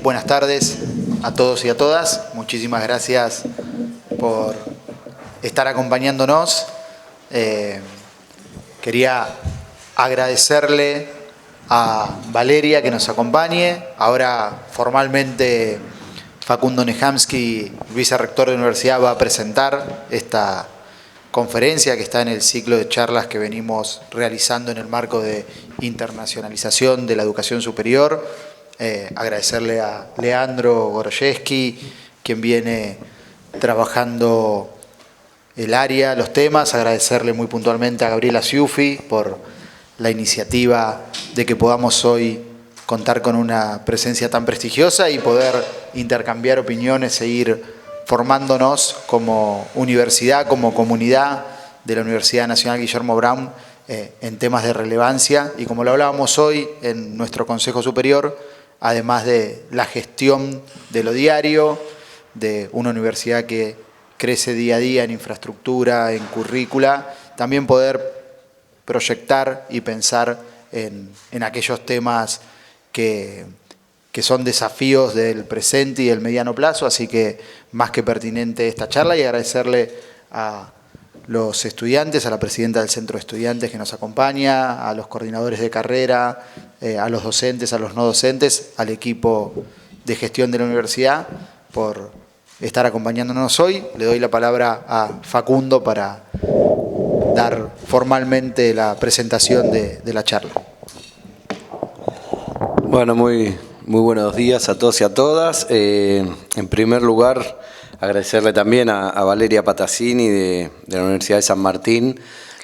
buenas tardes a todos y a todas. Muchísimas gracias por estar acompañándonos. Quería agradecerle a Valeria que nos acompañe. Ahora formalmente Facundo Nejamsky, vicerrector de la universidad, va a presentar esta conferencia que está en el ciclo de charlas que venimos realizando en el marco de internacionalización de la educación superior. Agradecerle a Leandro Goroyeski, quien viene trabajando el área, los temas. Agradecerle muy puntualmente a Gabriela Ciuffi por la iniciativa de que podamos hoy contar con una presencia tan prestigiosa y poder intercambiar opiniones e ir formándonos como universidad, como comunidad de la Universidad Nacional Guillermo Brown en temas de relevancia. Y como lo hablábamos hoy en nuestro Consejo Superior, además de la gestión de lo diario, de una universidad que crece día a día en infraestructura, en currícula, también poder proyectar y pensar en aquellos temas que son desafíos del presente y del mediano plazo. Así que más que pertinente esta charla, y agradecerle a los estudiantes, a la presidenta del Centro de Estudiantes que nos acompaña, a los coordinadores de carrera, a los docentes, a los no docentes, al equipo de gestión de la universidad por estar acompañándonos hoy. Le doy la palabra a Facundo para dar formalmente la presentación de la charla. Bueno, muy buenos días a todos y a todas. En primer lugar, agradecerle también a Valeria Patazzini de la Universidad de San Martín,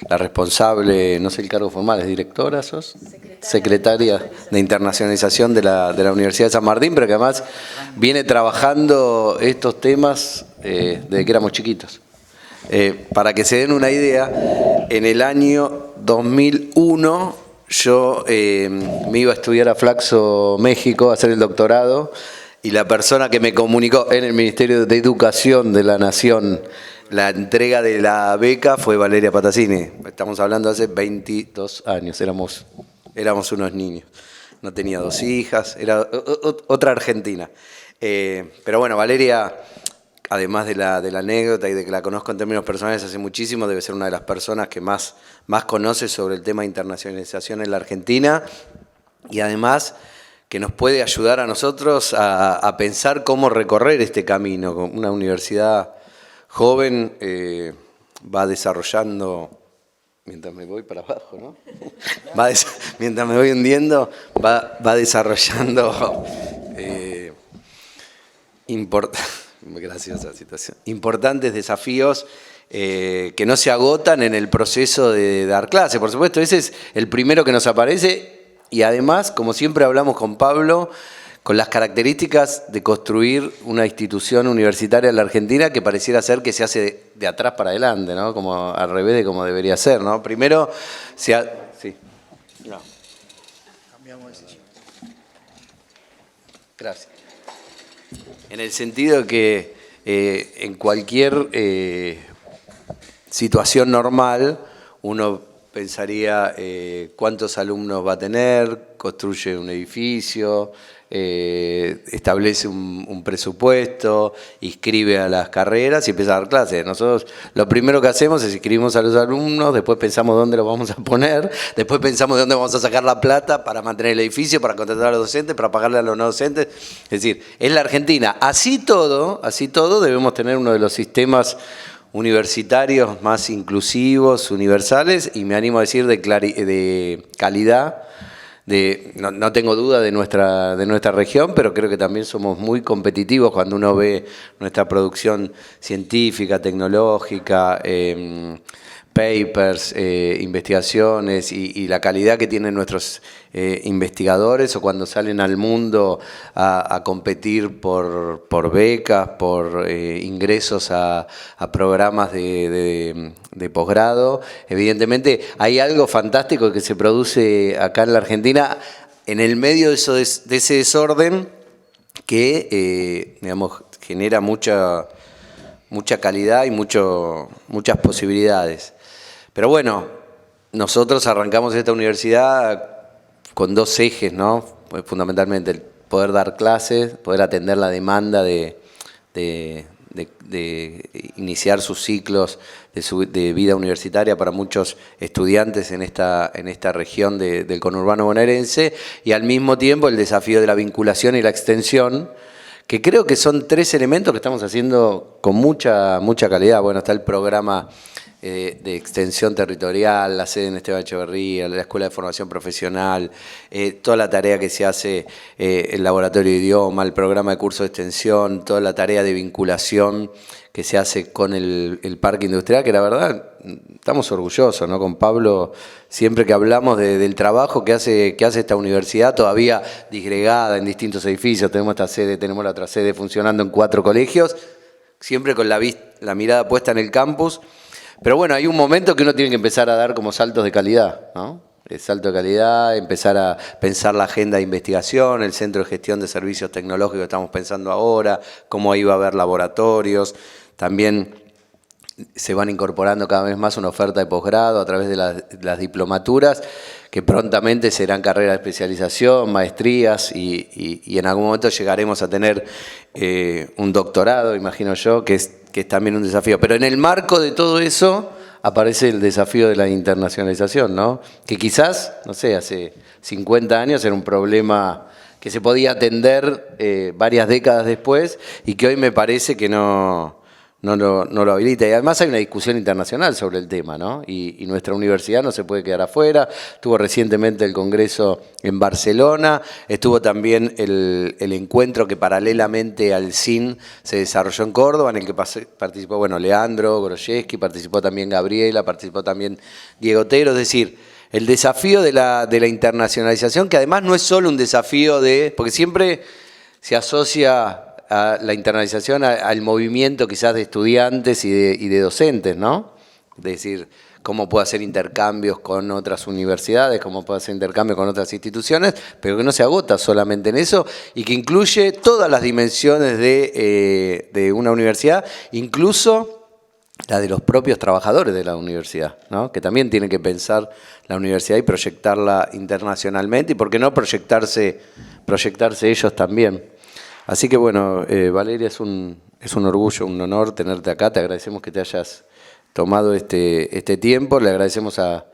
la responsable, no sé el cargo formal, ¿es directora sos? Secretaria de Internacionalización de la Universidad de San Martín, pero que además viene trabajando estos temas desde que éramos chiquitos. Para que se den una idea, en el año 2001 yo me iba a estudiar a Flaxo, México, a hacer el doctorado, y la persona que me comunicó en el Ministerio de Educación de la Nación la entrega de la beca fue Valeria Patazzini. Estamos hablando hace 22 años, éramos unos niños. No tenía 2 hijas, era otra Argentina. Pero bueno, Valeria, además de la anécdota y de que la conozco en términos personales hace muchísimo, debe ser una de las personas que más conoce sobre el tema de internacionalización en la Argentina, y además que nos puede ayudar a nosotros a pensar cómo recorrer este camino. Una universidad joven va desarrollando, mientras me voy para abajo, ¿no? Mientras me voy hundiendo, va desarrollando graciosa situación, importantes desafíos que no se agotan en el proceso de dar clase. Por supuesto, ese es el primero que nos aparece, y además, como siempre hablamos con Pablo, con las características de construir una institución universitaria en la Argentina que pareciera ser que se hace de atrás para adelante, ¿no? Como al revés de como debería ser, ¿no? Primero sí. No. Cambiamos de sesión. Gracias. En el sentido que en cualquier situación normal uno pensaría cuántos alumnos va a tener, construye un edificio, establece un presupuesto, inscribe a las carreras y empieza a dar clases. Nosotros lo primero que hacemos es inscribimos a los alumnos, después pensamos dónde los vamos a poner, después pensamos de dónde vamos a sacar la plata para mantener el edificio, para contratar a los docentes, para pagarle a los no docentes. Es decir, en la Argentina, así todo debemos tener uno de los sistemas universitarios más inclusivos, universales, y me animo a decir de calidad. No tengo duda de nuestra región, pero creo que también somos muy competitivos cuando uno ve nuestra producción científica, tecnológica, papers, investigaciones y la calidad que tienen nuestros investigadores, o cuando salen al mundo a competir por becas, por ingresos a programas de posgrado. Evidentemente hay algo fantástico que se produce acá en la Argentina en el medio de ese desorden que digamos, genera mucha calidad y muchas posibilidades. Pero bueno, nosotros arrancamos esta universidad con 2 ejes, ¿no? Fundamentalmente. poder dar clases, poder atender la demanda de iniciar sus ciclos de vida universitaria para muchos estudiantes en esta región del conurbano bonaerense, y al mismo tiempo el desafío de la vinculación y la extensión, que creo que son 3 elementos que estamos haciendo con mucha calidad. Bueno, está el programa de extensión territorial, la sede en Esteban Echeverría, la Escuela de Formación Profesional, toda la tarea que se hace, el laboratorio de idioma, el programa de curso de extensión, toda la tarea de vinculación que se hace con el parque industrial, que la verdad estamos orgullosos, ¿no? Con Pablo, siempre que hablamos del trabajo que hace esta universidad, todavía disgregada en distintos edificios, tenemos esta sede, tenemos la otra sede funcionando en 4 colegios, siempre con la mirada puesta en el campus. Pero bueno, hay un momento que uno tiene que empezar a dar como saltos de calidad, ¿no? El salto de calidad, empezar a pensar la agenda de investigación, el centro de gestión de servicios tecnológicos que estamos pensando ahora, cómo ahí va a haber laboratorios. También se van incorporando cada vez más una oferta de posgrado a través de las diplomaturas, que prontamente serán carreras de especialización, maestrías, y en algún momento llegaremos a tener un doctorado, imagino yo, que es también un desafío. Pero en el marco de todo eso aparece el desafío de la internacionalización, ¿no? Que quizás, no sé, hace 50 años era un problema que se podía atender varias décadas después, y que hoy me parece que no lo habilita. Y además hay una discusión internacional sobre el tema, ¿no? Y nuestra universidad no se puede quedar afuera. Estuvo recientemente el Congreso en Barcelona, estuvo también el encuentro que paralelamente al CIN se desarrolló en Córdoba, en el que participó, bueno, Leandro Goroyeski, participó también Gabriela, participó también Diego Otero. Es decir, el desafío de la internacionalización, que además no es solo un desafío porque siempre se asocia a la internalización al movimiento quizás de estudiantes y de docentes, ¿no? Es decir, cómo puede hacer intercambios con otras universidades, cómo puede hacer intercambios con otras instituciones, pero que no se agota solamente en eso, y que incluye todas las dimensiones de una universidad, incluso la de los propios trabajadores de la universidad, ¿no? Que también tienen que pensar la universidad y proyectarla internacionalmente, y por qué no proyectarse ellos también. Así que bueno, Valeria, es un orgullo, un honor tenerte acá. Te agradecemos que te hayas tomado este tiempo. Le agradecemos a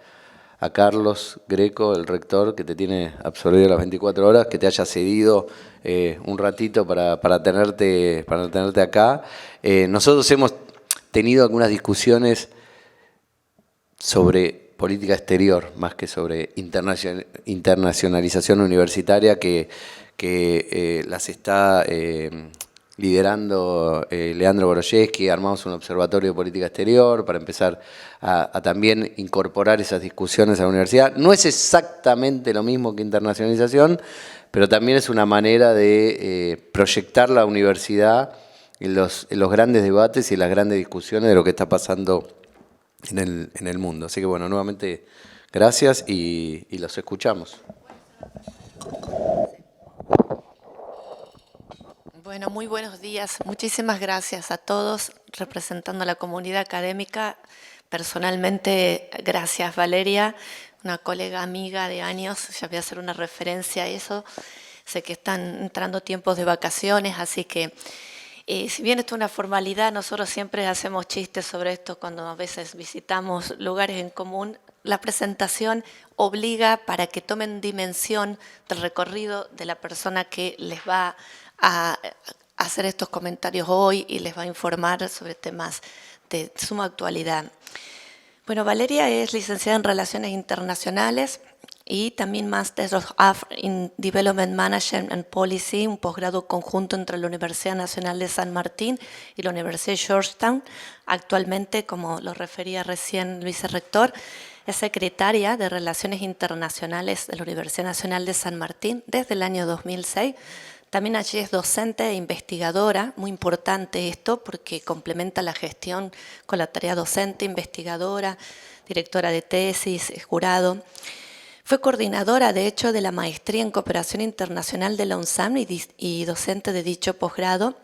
Carlos Greco, el rector, que te tiene absorbido las 24 horas, que te haya cedido un ratito para tenerte acá. Nosotros hemos tenido algunas discusiones sobre política exterior, más que sobre internacionalización universitaria, que las está liderando Leandro Goroyeski. Armamos un observatorio de política exterior para empezar a también incorporar esas discusiones a la universidad. No es exactamente lo mismo que internacionalización, pero también es una manera de proyectar la universidad en los grandes debates y en las grandes discusiones de lo que está pasando en el mundo. Así que bueno, nuevamente gracias y los escuchamos. Bueno, muy buenos días. Muchísimas gracias a todos representando a la comunidad académica. Personalmente, gracias Valeria, una colega amiga de años. Ya voy a hacer una referencia a eso. Sé que están entrando tiempos de vacaciones, así que si bien esto es una formalidad, nosotros siempre hacemos chistes sobre esto cuando a veces visitamos lugares en común. La presentación obliga para que tomen dimensión del recorrido de la persona que les va a hacer estos comentarios hoy y les va a informar sobre temas de suma actualidad. Bueno, Valeria es licenciada en Relaciones Internacionales y también Master of Arts in Development Management and Policy, un posgrado conjunto entre la Universidad Nacional de San Martín y la Universidad de Georgetown. Actualmente, como lo refería recién el vicerrector, es secretaria de Relaciones Internacionales de la Universidad Nacional de San Martín desde el año 2006. También allí es docente e investigadora, muy importante esto porque complementa la gestión con la tarea docente, investigadora, directora de tesis, jurado. Fue coordinadora, de hecho, de la maestría en cooperación internacional de la UNSAM y docente de dicho posgrado.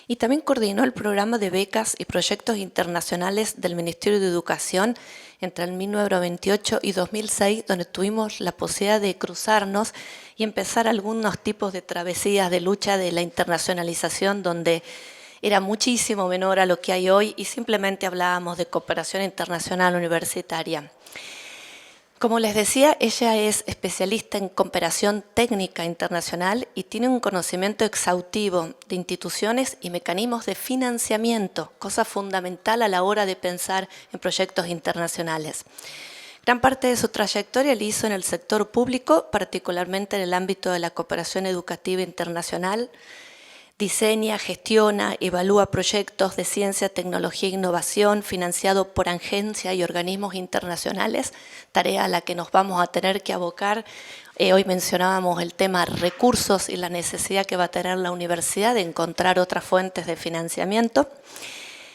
Y también coordinó el programa de becas y proyectos internacionales del Ministerio de Educación entre el 1998 y 2006, donde tuvimos la posibilidad de cruzarnos y empezar algunos tipos de travesías de lucha de la internacionalización, donde era muchísimo menor a lo que hay hoy y simplemente hablábamos de cooperación internacional universitaria. Como les decía, ella es especialista en cooperación técnica internacional y tiene un conocimiento exhaustivo de instituciones y mecanismos de financiamiento, cosa fundamental a la hora de pensar en proyectos internacionales. Gran parte de su trayectoria la hizo en el sector público, particularmente en el ámbito de la cooperación educativa internacional. Diseña, gestiona, evalúa proyectos de ciencia, tecnología e innovación financiados por agencias y organismos internacionales, tarea a la que nos vamos a tener que abocar. Hoy mencionábamos el tema recursos y la necesidad que va a tener la universidad de encontrar otras fuentes de financiamiento.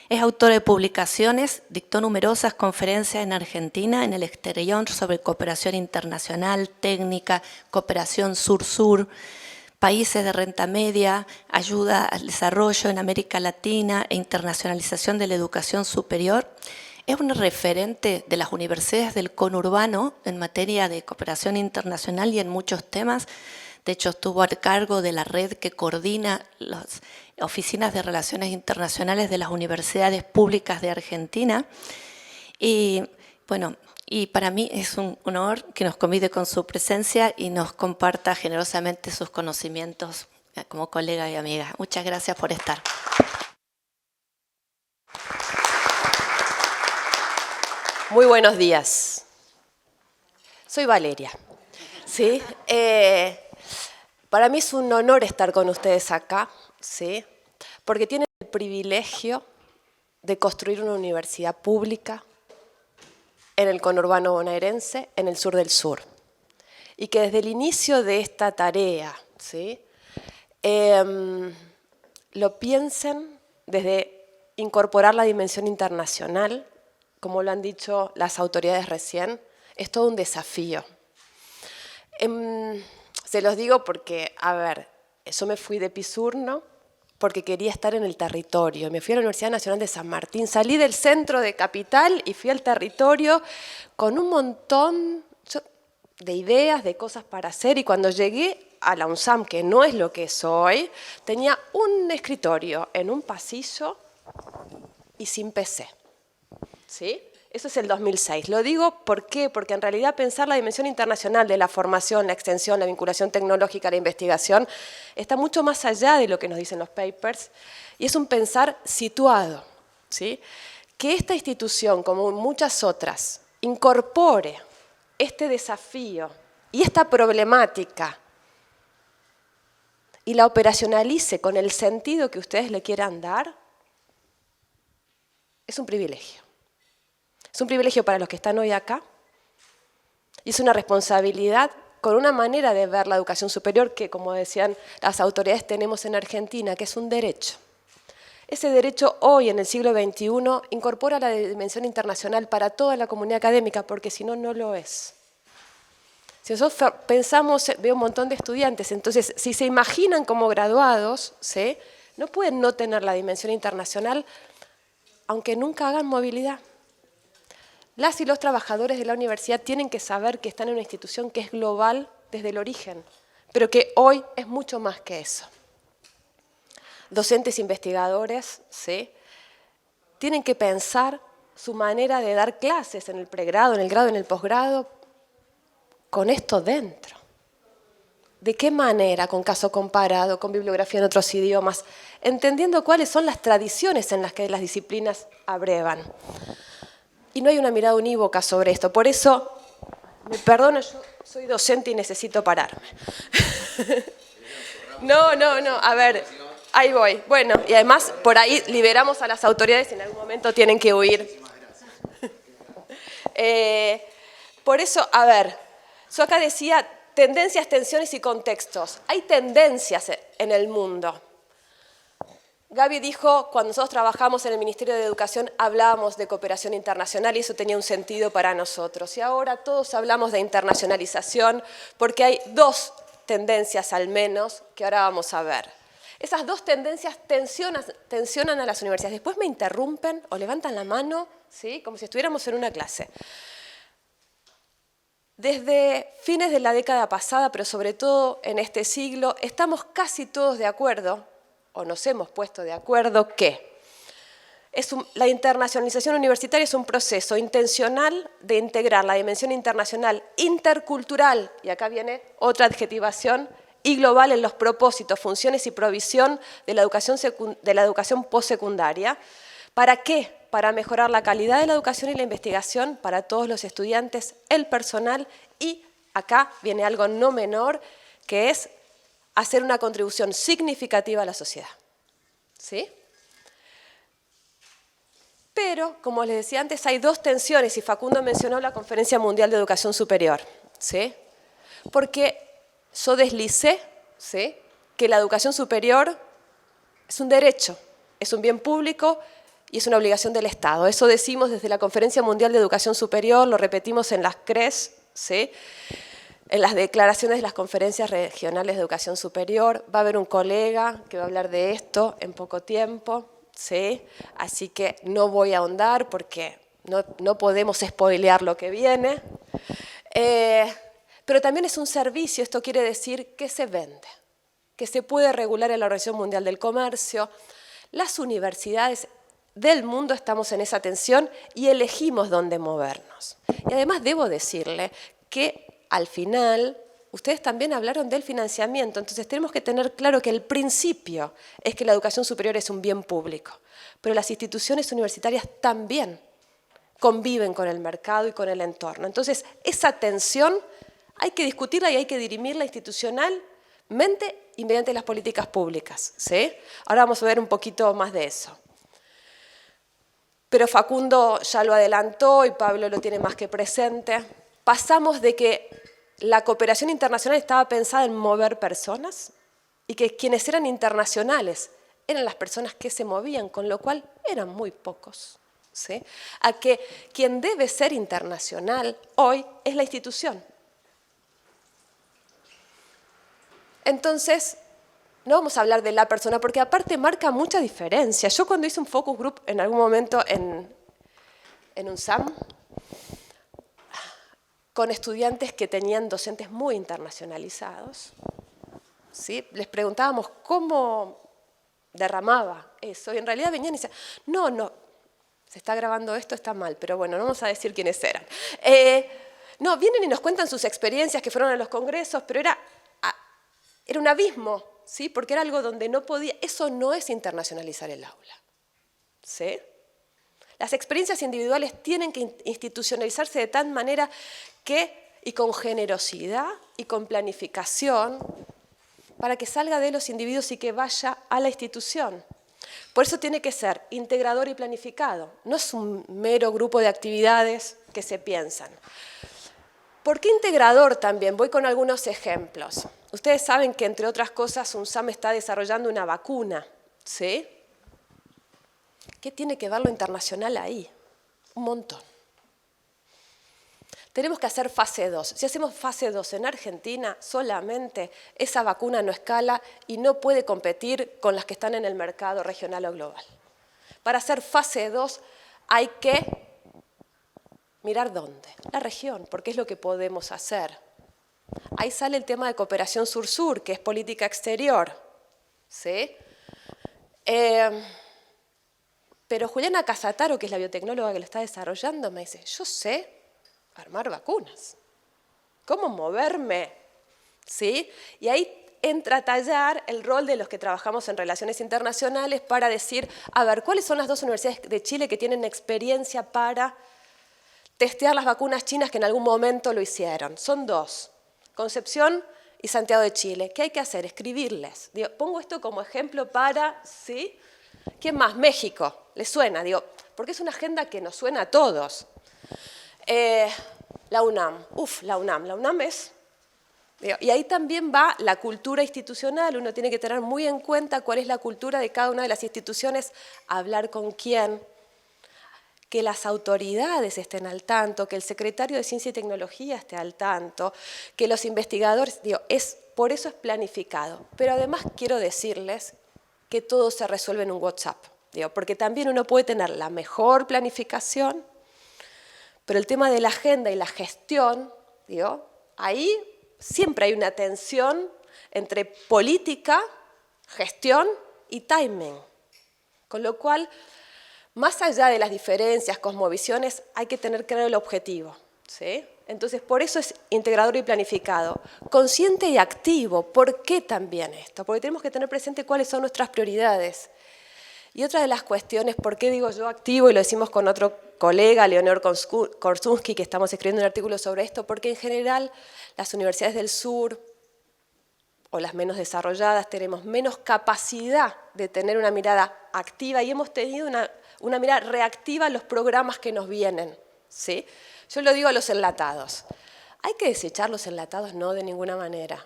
Es autora de publicaciones, dictó numerosas conferencias en Argentina, en el exterior, sobre cooperación internacional, técnica, cooperación sur-sur, países de renta media, ayuda al desarrollo en América Latina e internacionalización de la educación superior. Es un referente de las universidades del conurbano en materia de cooperación internacional y en muchos temas. De hecho, estuvo a cargo de la red que coordina las oficinas de relaciones internacionales de las universidades públicas de Argentina. Y bueno, y para mí es un honor que nos convide con su presencia y nos comparta generosamente sus conocimientos como colega y amiga. Muchas gracias por estar. Muy buenos días. Soy Valeria. ¿Sí? Para mí es un honor estar con ustedes acá, ¿sí? Porque tienen el privilegio de construir una universidad pública en el conurbano bonaerense, en el sur del sur. Y que desde el inicio de esta tarea, ¿sí? Lo piensen desde incorporar la dimensión internacional, como lo han dicho las autoridades recién, es todo un desafío. Se los digo porque, a ver, yo me fui de Pisurno porque quería estar en el territorio. Me fui a la Universidad Nacional de San Martín, salí del centro de Capital y fui al territorio con un montón de ideas, de cosas para hacer, y cuando llegué a la UNSAM, que no es lo que es hoy, tenía un escritorio en un pasillo y sin PC. ¿Sí? Eso es el 2006. Lo digo ¿por qué? Porque en realidad pensar la dimensión internacional de la formación, la extensión, la vinculación tecnológica, la investigación, está mucho más allá de lo que nos dicen los papers, y es un pensar situado, ¿sí? Que esta institución, como muchas otras, incorpore este desafío y esta problemática y la operacionalice con el sentido que ustedes le quieran dar, es un privilegio. Es un privilegio para los que están hoy acá y es una responsabilidad con una manera de ver la educación superior que, como decían las autoridades, tenemos en Argentina, que es un derecho. Ese derecho hoy, en el siglo XXI, incorpora la dimensión internacional para toda la comunidad académica, porque si no, no lo es. Si nosotros pensamos, veo un montón de estudiantes, entonces, si se imaginan como graduados, ¿sí? No pueden no tener la dimensión internacional, aunque nunca hagan movilidad. Las y los trabajadores de la universidad tienen que saber que están en una institución que es global desde el origen, pero que hoy es mucho más que eso. Docentes investigadores, ¿sí? Tienen que pensar su manera de dar clases en el pregrado, en el grado, en el posgrado, con esto dentro. ¿De qué manera? Con caso comparado, con bibliografía en otros idiomas, entendiendo cuáles son las tradiciones en las que las disciplinas abrevan. Y no hay una mirada unívoca sobre esto. Por eso, me perdono, yo soy docente y necesito pararme. No, a ver, ahí voy. Bueno, y además por ahí liberamos a las autoridades y en algún momento tienen que huir. Por eso, a ver, yo acá decía tendencias, tensiones y contextos. Hay tendencias en el mundo. Gaby dijo, cuando nosotros trabajamos en el Ministerio de Educación, hablábamos de cooperación internacional y eso tenía un sentido para nosotros. Y ahora todos hablamos de internacionalización porque hay dos tendencias al menos que ahora vamos a ver. Esas dos tendencias tensionan a las universidades. Después me interrumpen o levantan la mano, ¿sí? Como si estuviéramos en una clase. Desde fines de la década pasada, pero sobre todo en este siglo, estamos casi todos de acuerdo, o nos hemos puesto de acuerdo, que la internacionalización universitaria es un proceso intencional de integrar la dimensión internacional, intercultural, y acá viene otra adjetivación, y global en los propósitos, funciones y provisión de la educación postsecundaria. ¿Para qué? Para mejorar la calidad de la educación y la investigación para todos los estudiantes, el personal, y acá viene algo no menor, que es hacer una contribución significativa a la sociedad. ¿Sí? Pero, como les decía antes, hay dos tensiones, y Facundo mencionó la Conferencia Mundial de Educación Superior. ¿Sí? Porque yo deslicé, ¿sí?, que la educación superior es un derecho, es un bien público y es una obligación del Estado. Eso decimos desde la Conferencia Mundial de Educación Superior, lo repetimos en las CRES, ¿sí?, en las declaraciones de las conferencias regionales de educación superior. Va a haber un colega que va a hablar de esto en poco tiempo, ¿sí? Así que no voy a ahondar porque no podemos spoilear lo que viene. Pero también es un servicio, esto quiere decir que se vende, que se puede regular en la Organización Mundial del Comercio. Las universidades del mundo estamos en esa tensión y elegimos dónde movernos. Y además debo decirle que al final, ustedes también hablaron del financiamiento, entonces tenemos que tener claro que el principio es que la educación superior es un bien público, pero las instituciones universitarias también conviven con el mercado y con el entorno. Entonces, esa tensión hay que discutirla y hay que dirimirla institucionalmente y mediante las políticas públicas, ¿sí? Ahora vamos a ver un poquito más de eso. Pero Facundo ya lo adelantó y Pablo lo tiene más que presente. Pasamos de que la cooperación internacional estaba pensada en mover personas y que quienes eran internacionales eran las personas que se movían, con lo cual eran muy pocos, ¿sí? A que quien debe ser internacional hoy es la institución. Entonces, no vamos a hablar de la persona, porque aparte marca mucha diferencia. Yo cuando hice un focus group en algún momento en un SAM, con estudiantes que tenían docentes muy internacionalizados, ¿sí?, les preguntábamos cómo derramaba eso, y en realidad venían y decían, no, se está grabando esto, está mal, pero bueno, no vamos a decir quiénes eran. No, vienen y nos cuentan sus experiencias que fueron a los congresos, pero era un abismo, ¿sí?, porque era algo donde no podía, eso no es internacionalizar el aula, ¿sí? Las experiencias individuales tienen que institucionalizarse de tal manera que, y con generosidad y con planificación, para que salga de los individuos y que vaya a la institución. Por eso tiene que ser integrador y planificado, no es un mero grupo de actividades que se piensan. ¿Por qué integrador también? Voy con algunos ejemplos. Ustedes saben que, entre otras cosas, UNSAM está desarrollando una vacuna, ¿sí? ¿Qué tiene que ver lo internacional ahí? Un montón. Tenemos que hacer fase 2. Si hacemos fase 2 en Argentina, solamente esa vacuna no escala y no puede competir con las que están en el mercado regional o global. Para hacer fase 2 hay que mirar dónde. La región, porque es lo que podemos hacer. Ahí sale el tema de cooperación sur-sur, que es política exterior, ¿sí? Pero Juliana Casataro, que es la biotecnóloga que lo está desarrollando, me dice, yo sé armar vacunas. ¿Cómo moverme? ¿Sí? Y ahí entra a tallar el rol de los que trabajamos en relaciones internacionales para decir, a ver, ¿cuáles son las dos universidades de Chile que tienen experiencia para testear las vacunas chinas que en algún momento lo hicieron? Son dos, Concepción y Santiago de Chile. ¿Qué hay que hacer? Escribirles. Digo, pongo esto como ejemplo para, ¿sí? ¿Quién más? México. ¿Les suena? Digo, porque es una agenda que nos suena a todos. La UNAM. La UNAM es... Y ahí también va la cultura institucional. Uno tiene que tener muy en cuenta cuál es la cultura de cada una de las instituciones, hablar con quién, que las autoridades estén al tanto, que el secretario de Ciencia y Tecnología esté al tanto, que los investigadores, por eso es planificado. Pero además quiero decirles que todo se resuelve en un WhatsApp. Digo, porque también uno puede tener la mejor planificación, pero el tema de la agenda y la gestión, digo, ahí siempre hay una tensión entre política, gestión y timing. Con lo cual, más allá de las diferencias, cosmovisiones, hay que tener claro el objetivo, ¿sí? Entonces, por eso es integrador y planificado. Consciente y activo. ¿Por qué también esto? Porque tenemos que tener presente cuáles son nuestras prioridades. Y otra de las cuestiones, ¿por qué digo yo activo? Y lo decimos con otro colega, Leonor Korsunski, que estamos escribiendo un artículo sobre esto, porque en general las universidades del sur o las menos desarrolladas tenemos menos capacidad de tener una mirada activa y hemos tenido una mirada reactiva a los programas que nos vienen, ¿sí? Yo lo digo a los enlatados. ¿Hay que desechar los enlatados? No, de ninguna manera.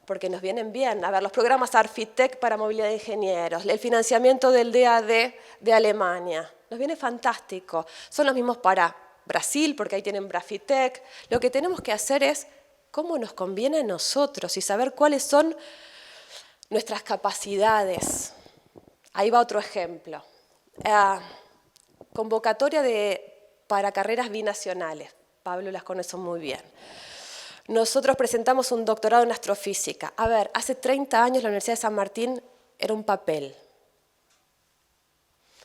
Porque nos vienen bien. A ver, los programas Arfitec para movilidad de ingenieros, el financiamiento del DAD de Alemania, nos viene fantástico. Son los mismos para Brasil, porque ahí tienen Brafitec. Lo que tenemos que hacer es cómo nos conviene a nosotros y saber cuáles son nuestras capacidades. Ahí va otro ejemplo. Convocatoria para carreras binacionales. Pablo las conoce muy bien. Nosotros presentamos un doctorado en astrofísica. A ver, hace 30 años la Universidad de San Martín era un papel.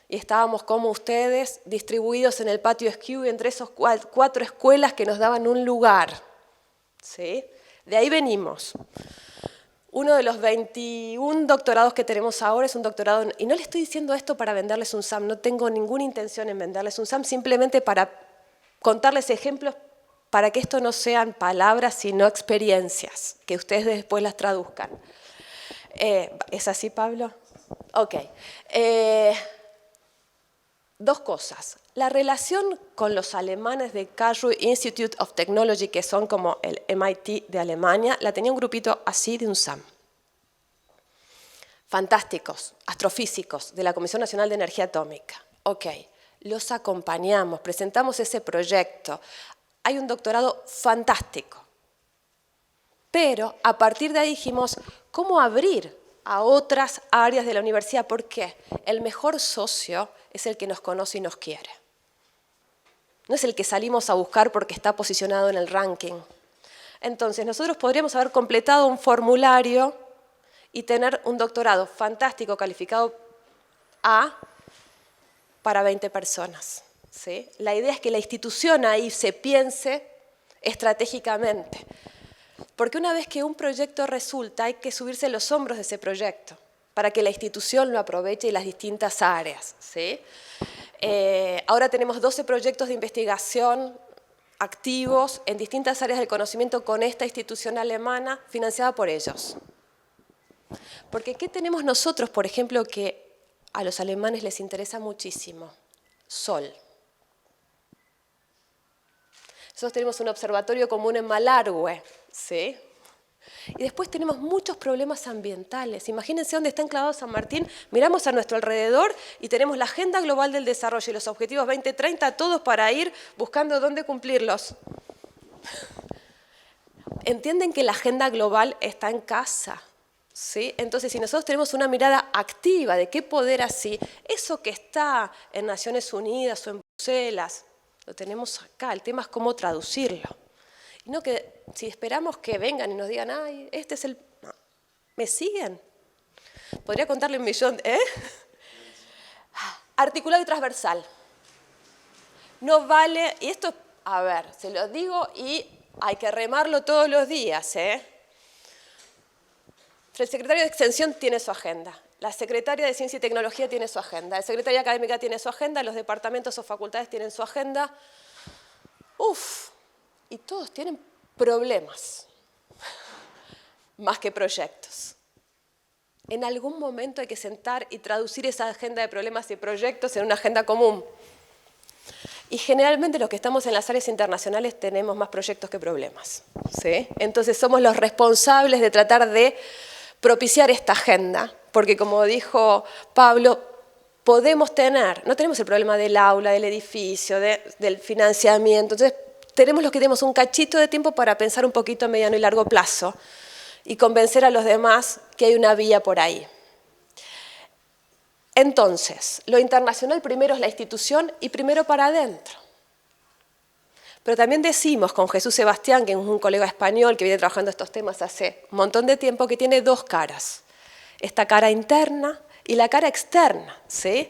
Y estábamos como ustedes, distribuidos en el patio Skew entre esos 4 escuelas que nos daban un lugar. ¿Sí? De ahí venimos. Uno de los 21 doctorados que tenemos ahora es un doctorado, y no le estoy diciendo esto para venderles un SAM, no tengo ninguna intención en venderles un SAM, simplemente para contarles ejemplos para que esto no sean palabras, sino experiencias, que ustedes después las traduzcan. ¿Es así, Pablo? Ok. Dos cosas. La relación con los alemanes de Karlsruhe Institute of Technology, que son como el MIT de Alemania, la tenía un grupito así de un SAM. Fantásticos, astrofísicos de la Comisión Nacional de Energía Atómica. Ok, los acompañamos, presentamos ese proyecto. Hay un doctorado fantástico. Pero a partir de ahí dijimos, ¿cómo abrir a otras áreas de la universidad? Porque el mejor socio es el que nos conoce y nos quiere. No es el que salimos a buscar porque está posicionado en el ranking. Entonces, nosotros podríamos haber completado un formulario y tener un doctorado fantástico calificado A para 20 personas. ¿Sí? La idea es que la institución ahí se piense estratégicamente. Porque una vez que un proyecto resulta, hay que subirse los hombros de ese proyecto para que la institución lo aproveche y las distintas áreas. ¿Sí? Ahora tenemos 12 proyectos de investigación activos en distintas áreas del conocimiento con esta institución alemana financiada por ellos. Porque ¿qué tenemos nosotros, por ejemplo, que a los alemanes les interesa muchísimo? Sol. Nosotros tenemos un observatorio común en Malargüe, ¿sí? Y después tenemos muchos problemas ambientales. Imagínense dónde está enclavado San Martín, miramos a nuestro alrededor y tenemos la Agenda Global del Desarrollo y los Objetivos 2030, todos para ir buscando dónde cumplirlos. Entienden que la agenda global está en casa, ¿sí? Entonces, si nosotros tenemos una mirada activa de qué poder así, eso que está en Naciones Unidas o en Bruselas, lo tenemos acá, el tema es cómo traducirlo. Y no que si esperamos que vengan y nos digan, ay, este es el... No. ¿Me siguen? Podría contarle un millón, ¿eh? Articulado y transversal. No vale, y esto, a ver, se lo digo y hay que remarlo todos los días, ¿eh? El secretario de Extensión tiene su agenda. La secretaria de Ciencia y Tecnología tiene su agenda, el secretario académica tiene su agenda, los departamentos o facultades tienen su agenda. Y todos tienen problemas, más que proyectos. En algún momento hay que sentar y traducir esa agenda de problemas y proyectos en una agenda común. Y generalmente los que estamos en las áreas internacionales tenemos más proyectos que problemas, ¿sí? Entonces somos los responsables de tratar de propiciar esta agenda, porque como dijo Pablo, podemos tener, no tenemos el problema del aula, del edificio, del financiamiento, entonces tenemos los que tenemos un cachito de tiempo para pensar un poquito a mediano y largo plazo. y convencer a los demás que hay una vía por ahí. Entonces, lo internacional primero es la institución y primero para adentro. Pero también decimos con Jesús Sebastián, que es un colega español que viene trabajando estos temas hace un montón de tiempo, que tiene dos caras. Esta cara interna y la cara externa, ¿sí?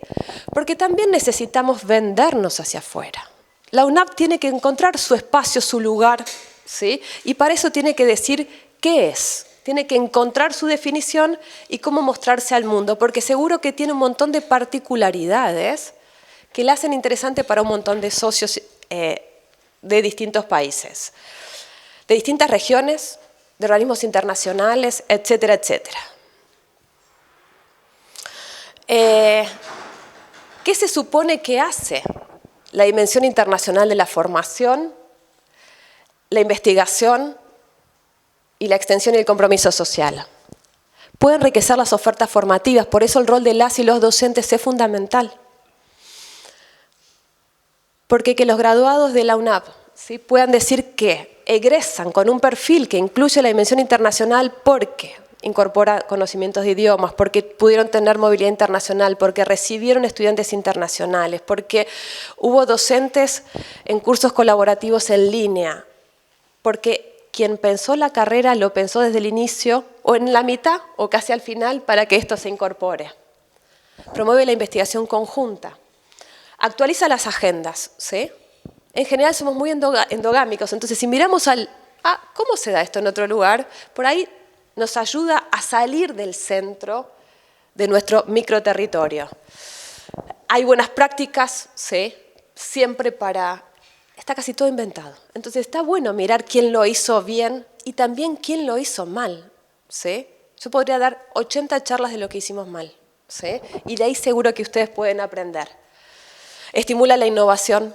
Porque también necesitamos vendernos hacia afuera. La UNAP tiene que encontrar su espacio, su lugar, ¿sí? Y para eso tiene que decir qué es. Tiene que encontrar su definición y cómo mostrarse al mundo, porque seguro que tiene un montón de particularidades que la hacen interesante para un montón de socios de distintos países, de distintas regiones, de organismos internacionales, etcétera, etcétera. ¿Qué se supone que hace la dimensión internacional de la formación, la investigación y la extensión y el compromiso social? Puede enriquecer las ofertas formativas, por eso el rol de las y los docentes es fundamental. Porque que los graduados de la UNAP, ¿sí?, puedan decir que egresan con un perfil que incluye la dimensión internacional porque incorpora conocimientos de idiomas, porque pudieron tener movilidad internacional, porque recibieron estudiantes internacionales, porque hubo docentes en cursos colaborativos en línea, porque quien pensó la carrera lo pensó desde el inicio, o en la mitad, o casi al final, para que esto se incorpore. Promueve la investigación conjunta. Actualiza las agendas, ¿sí? En general somos muy endogámicos, entonces si miramos ¿cómo se da esto en otro lugar? Por ahí nos ayuda a salir del centro de nuestro microterritorio. Hay buenas prácticas, ¿sí? Siempre está casi todo inventado. Entonces está bueno mirar quién lo hizo bien y también quién lo hizo mal, ¿sí? Yo podría dar 80 charlas de lo que hicimos mal, ¿sí? Y de ahí seguro que ustedes pueden aprender. Estimula la innovación,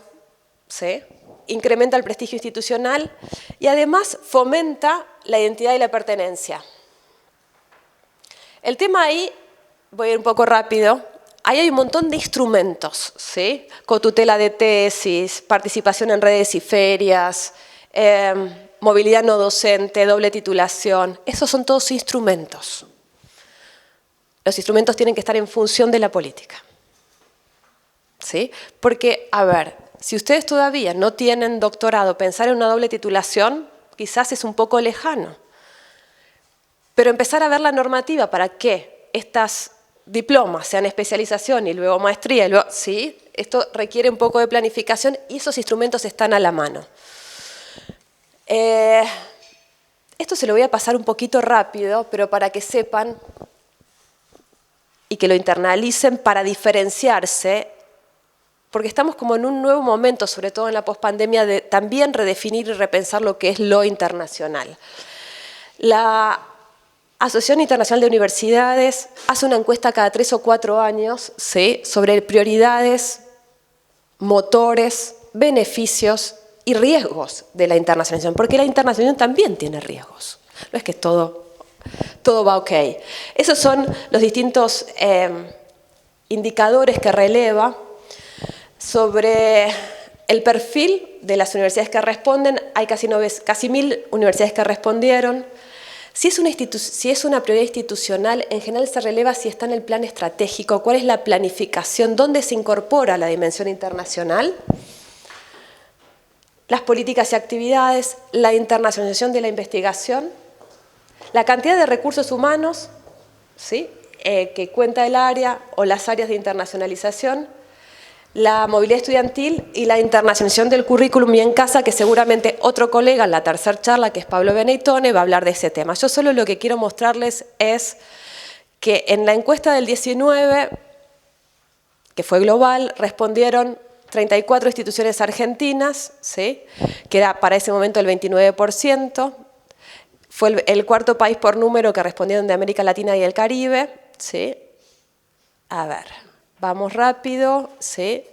¿sí? Incrementa el prestigio institucional y además fomenta la identidad y la pertenencia. El tema ahí, voy a ir un poco rápido, ahí hay un montón de instrumentos, ¿sí? Cotutela de tesis, participación en redes y ferias, movilidad no docente, doble titulación, esos son todos instrumentos. Los instrumentos tienen que estar en función de la política, ¿sí? Porque, a ver, si ustedes todavía no tienen doctorado, pensar en una doble titulación quizás es un poco lejano. Pero empezar a ver la normativa para que estas diplomas sean especialización y luego maestría, y luego, sí, esto requiere un poco de planificación y esos instrumentos están a la mano. Esto se lo voy a pasar un poquito rápido, pero para que sepan y que lo internalicen para diferenciarse, porque estamos como en un nuevo momento, sobre todo en la pospandemia, de también redefinir y repensar lo que es lo internacional. La Asociación Internacional de Universidades hace una encuesta cada 3 o 4 años, ¿sí?, sobre prioridades, motores, beneficios y riesgos de la internacionalización, porque la internacionalización también tiene riesgos. No es que todo va ok. Esos son los distintos indicadores que releva sobre el perfil de las universidades que responden. Hay casi 1.000 universidades que respondieron. Si es una prioridad institucional, en general se releva si está en el plan estratégico, cuál es la planificación, dónde se incorpora la dimensión internacional, las políticas y actividades, la internacionalización de la investigación, la cantidad de recursos humanos, ¿sí?, que cuenta el área o las áreas de internacionalización, la movilidad estudiantil y la internacionalización del currículum y en casa, que seguramente otro colega en la tercera charla, que es Pablo Beneitone, va a hablar de ese tema. Yo solo lo que quiero mostrarles es que en la encuesta del 19, que fue global, respondieron 34 instituciones argentinas, ¿sí?, que era para ese momento el 29%. Fue el cuarto país por número que respondieron de América Latina y el Caribe, ¿sí? A ver, vamos rápido, ¿sí?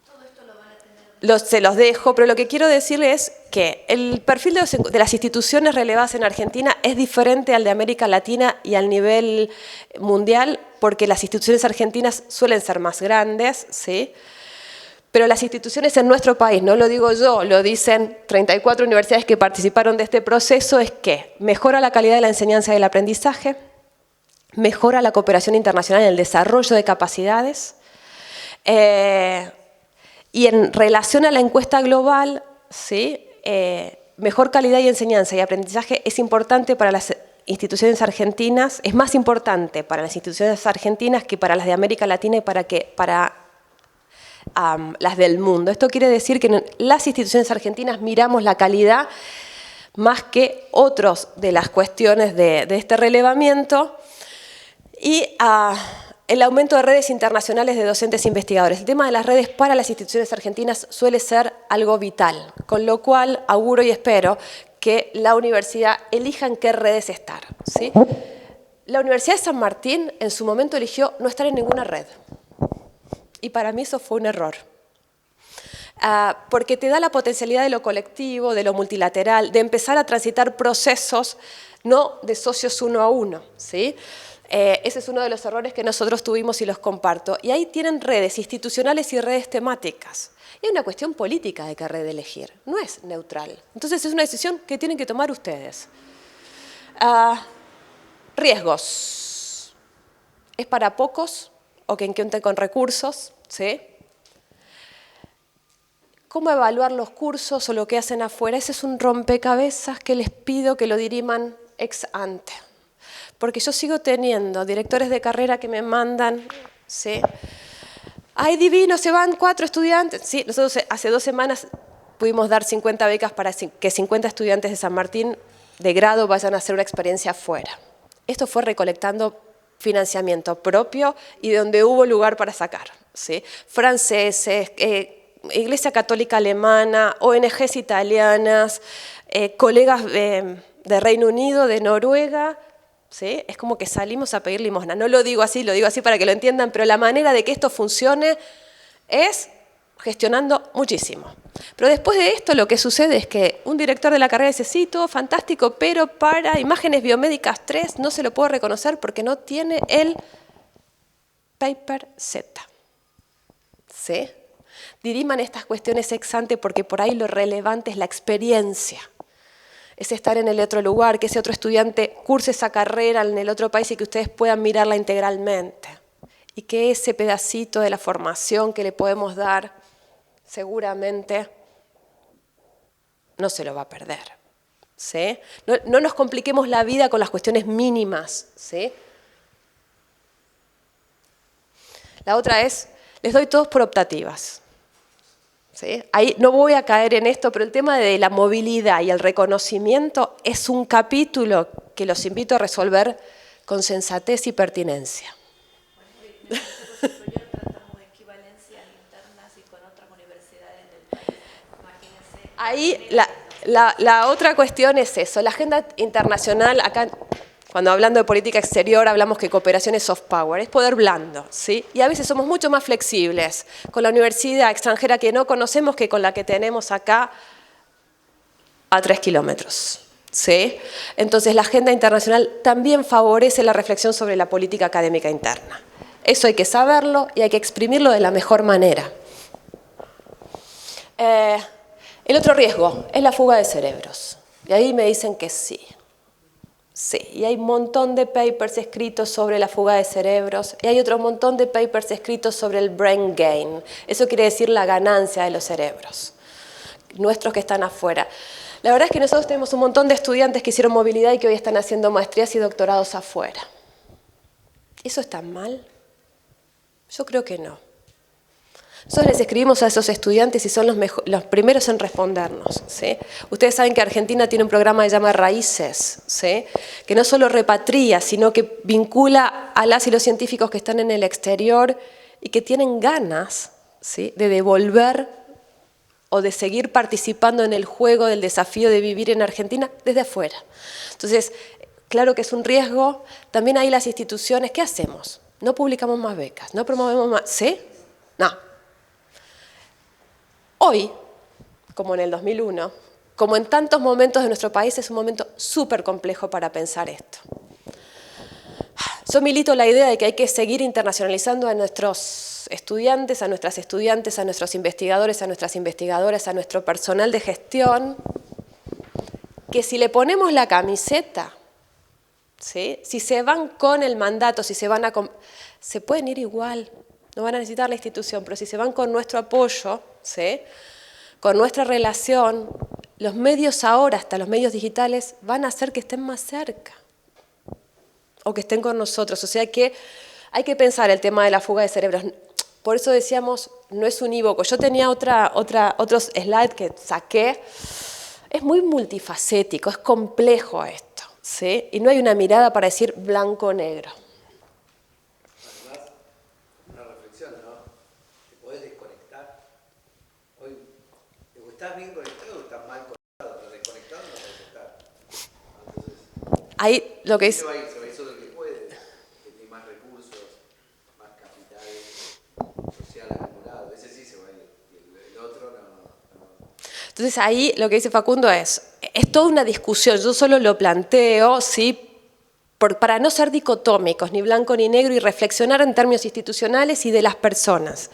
Todo esto lo van a tener. Se los dejo, pero lo que quiero decirles es que el perfil de las instituciones relevadas en Argentina es diferente al de América Latina y al nivel mundial, porque las instituciones argentinas suelen ser más grandes, ¿sí?, Pero las instituciones en nuestro país, no lo digo yo, lo dicen 34 universidades que participaron de este proceso, es que mejora la calidad de la enseñanza y del aprendizaje, mejora la cooperación internacional en el desarrollo de capacidades, y en relación a la encuesta global, ¿sí? Mejor calidad y enseñanza y aprendizaje es importante para las instituciones argentinas, es más importante para las instituciones argentinas que para las de América Latina y para las del mundo. Esto quiere decir que en las instituciones argentinas miramos la calidad más que otros de las cuestiones de este relevamiento y el aumento de redes internacionales de docentes e investigadores. El tema de las redes para las instituciones argentinas suele ser algo vital, con lo cual auguro y espero que la universidad elija en qué redes estar, ¿sí? La Universidad de San Martín en su momento eligió no estar en ninguna red. Y para mí eso fue un error. Porque te da la potencialidad de lo colectivo, de lo multilateral, de empezar a transitar procesos no de socios uno a uno, ¿sí? Ese es uno de los errores que nosotros tuvimos y los comparto. Y ahí tienen redes institucionales y redes temáticas. Y hay una cuestión política de qué red elegir, no es neutral. Entonces es una decisión que tienen que tomar ustedes. Riesgos. ¿Es para pocos o quien cuente con recursos? ¿Sí? ¿Cómo evaluar los cursos o lo que hacen afuera? Ese es un rompecabezas que les pido que lo diriman ex ante. Porque yo sigo teniendo directores de carrera que me mandan, ¿sí? ¡Ay, divino, se van 4 estudiantes! Sí, nosotros hace 2 semanas pudimos dar 50 becas para que 50 estudiantes de San Martín de grado vayan a hacer una experiencia afuera. Esto fue recolectando financiamiento propio y de donde hubo lugar para sacar, ¿sí? Franceses, Iglesia Católica Alemana, ONGs italianas, colegas de Reino Unido, de Noruega, ¿sí? Es como que salimos a pedir limosna. No lo digo así para que lo entiendan, pero la manera de que esto funcione es gestionando muchísimo. Pero después de esto lo que sucede es que un director de la carrera dice, sí, todo fantástico, pero para imágenes biomédicas 3 no se lo puedo reconocer porque no tiene el paper Z. ¿Sí? Diriman estas cuestiones ex ante porque por ahí lo relevante es la experiencia. Es estar en el otro lugar, que ese otro estudiante curse esa carrera en el otro país y que ustedes puedan mirarla integralmente. Y que ese pedacito de la formación que le podemos dar, seguramente no se lo va a perder. ¿Sí? No nos compliquemos la vida con las cuestiones mínimas. ¿Sí? La otra es, les doy todos por optativas. ¿Sí? Ahí no voy a caer en esto, pero el tema de la movilidad y el reconocimiento es un capítulo que los invito a resolver con sensatez y pertinencia. Ahí la otra cuestión es eso, la agenda internacional, acá cuando hablando de política exterior hablamos que cooperación es soft power, es poder blando, ¿sí? Y a veces somos mucho más flexibles con la universidad extranjera que no conocemos que con la que tenemos acá a 3 kilómetros, ¿sí? Entonces la agenda internacional también favorece la reflexión sobre la política académica interna. Eso hay que saberlo y hay que exprimirlo de la mejor manera. El otro riesgo es la fuga de cerebros. Y ahí me dicen que sí. Sí, y hay un montón de papers escritos sobre la fuga de cerebros y hay otro montón de papers escritos sobre el brain gain. Eso quiere decir la ganancia de los cerebros, nuestros que están afuera. La verdad es que nosotros tenemos un montón de estudiantes que hicieron movilidad y que hoy están haciendo maestrías y doctorados afuera. ¿Eso está mal? Yo creo que no. Nosotros les escribimos a esos estudiantes y son los primeros en respondernos, ¿sí? Ustedes saben que Argentina tiene un programa que se llama Raíces, ¿sí? Que no solo repatria, sino que vincula a las y los científicos que están en el exterior y que tienen ganas, ¿sí? De devolver o de seguir participando en el juego del desafío de vivir en Argentina desde afuera. Entonces, claro que es un riesgo. También hay las instituciones, ¿qué hacemos? No publicamos más becas, no promovemos más, ¿sí? No. Hoy, como en el 2001, como en tantos momentos de nuestro país, es un momento súper complejo para pensar esto. Yo milito la idea de que hay que seguir internacionalizando a nuestros estudiantes, a nuestras estudiantes, a nuestros investigadores, a nuestras investigadoras, a nuestro personal de gestión, que si le ponemos la camiseta, ¿sí? Si se van con el mandato, si se van se pueden ir igual, no van a necesitar la institución, pero si se van con nuestro apoyo, ¿sí? Con nuestra relación, los medios ahora, hasta los medios digitales, van a hacer que estén más cerca o que estén con nosotros. O sea que hay que pensar el tema de la fuga de cerebros. Por eso decíamos, no es unívoco. Yo tenía otros slides que saqué. Es muy multifacético, es complejo esto, ¿sí? Y no hay una mirada para decir blanco o negro. Además, una reflexión, ¿no? ¿Te podés desconectar? Hoy, ¿estás bien conectado o estás mal conectado? ¿Estás desconectado o no podés estar? Entonces, Ahí lo que es... se va a ir solo el que puede, que tiene más recursos, más capital social acumulado. Ese sí se va a ir, y el otro no. Entonces ahí lo que dice Facundo es toda una discusión, yo solo lo planteo, ¿sí? Para no ser dicotómicos, ni blanco ni negro, y reflexionar en términos institucionales y de las personas.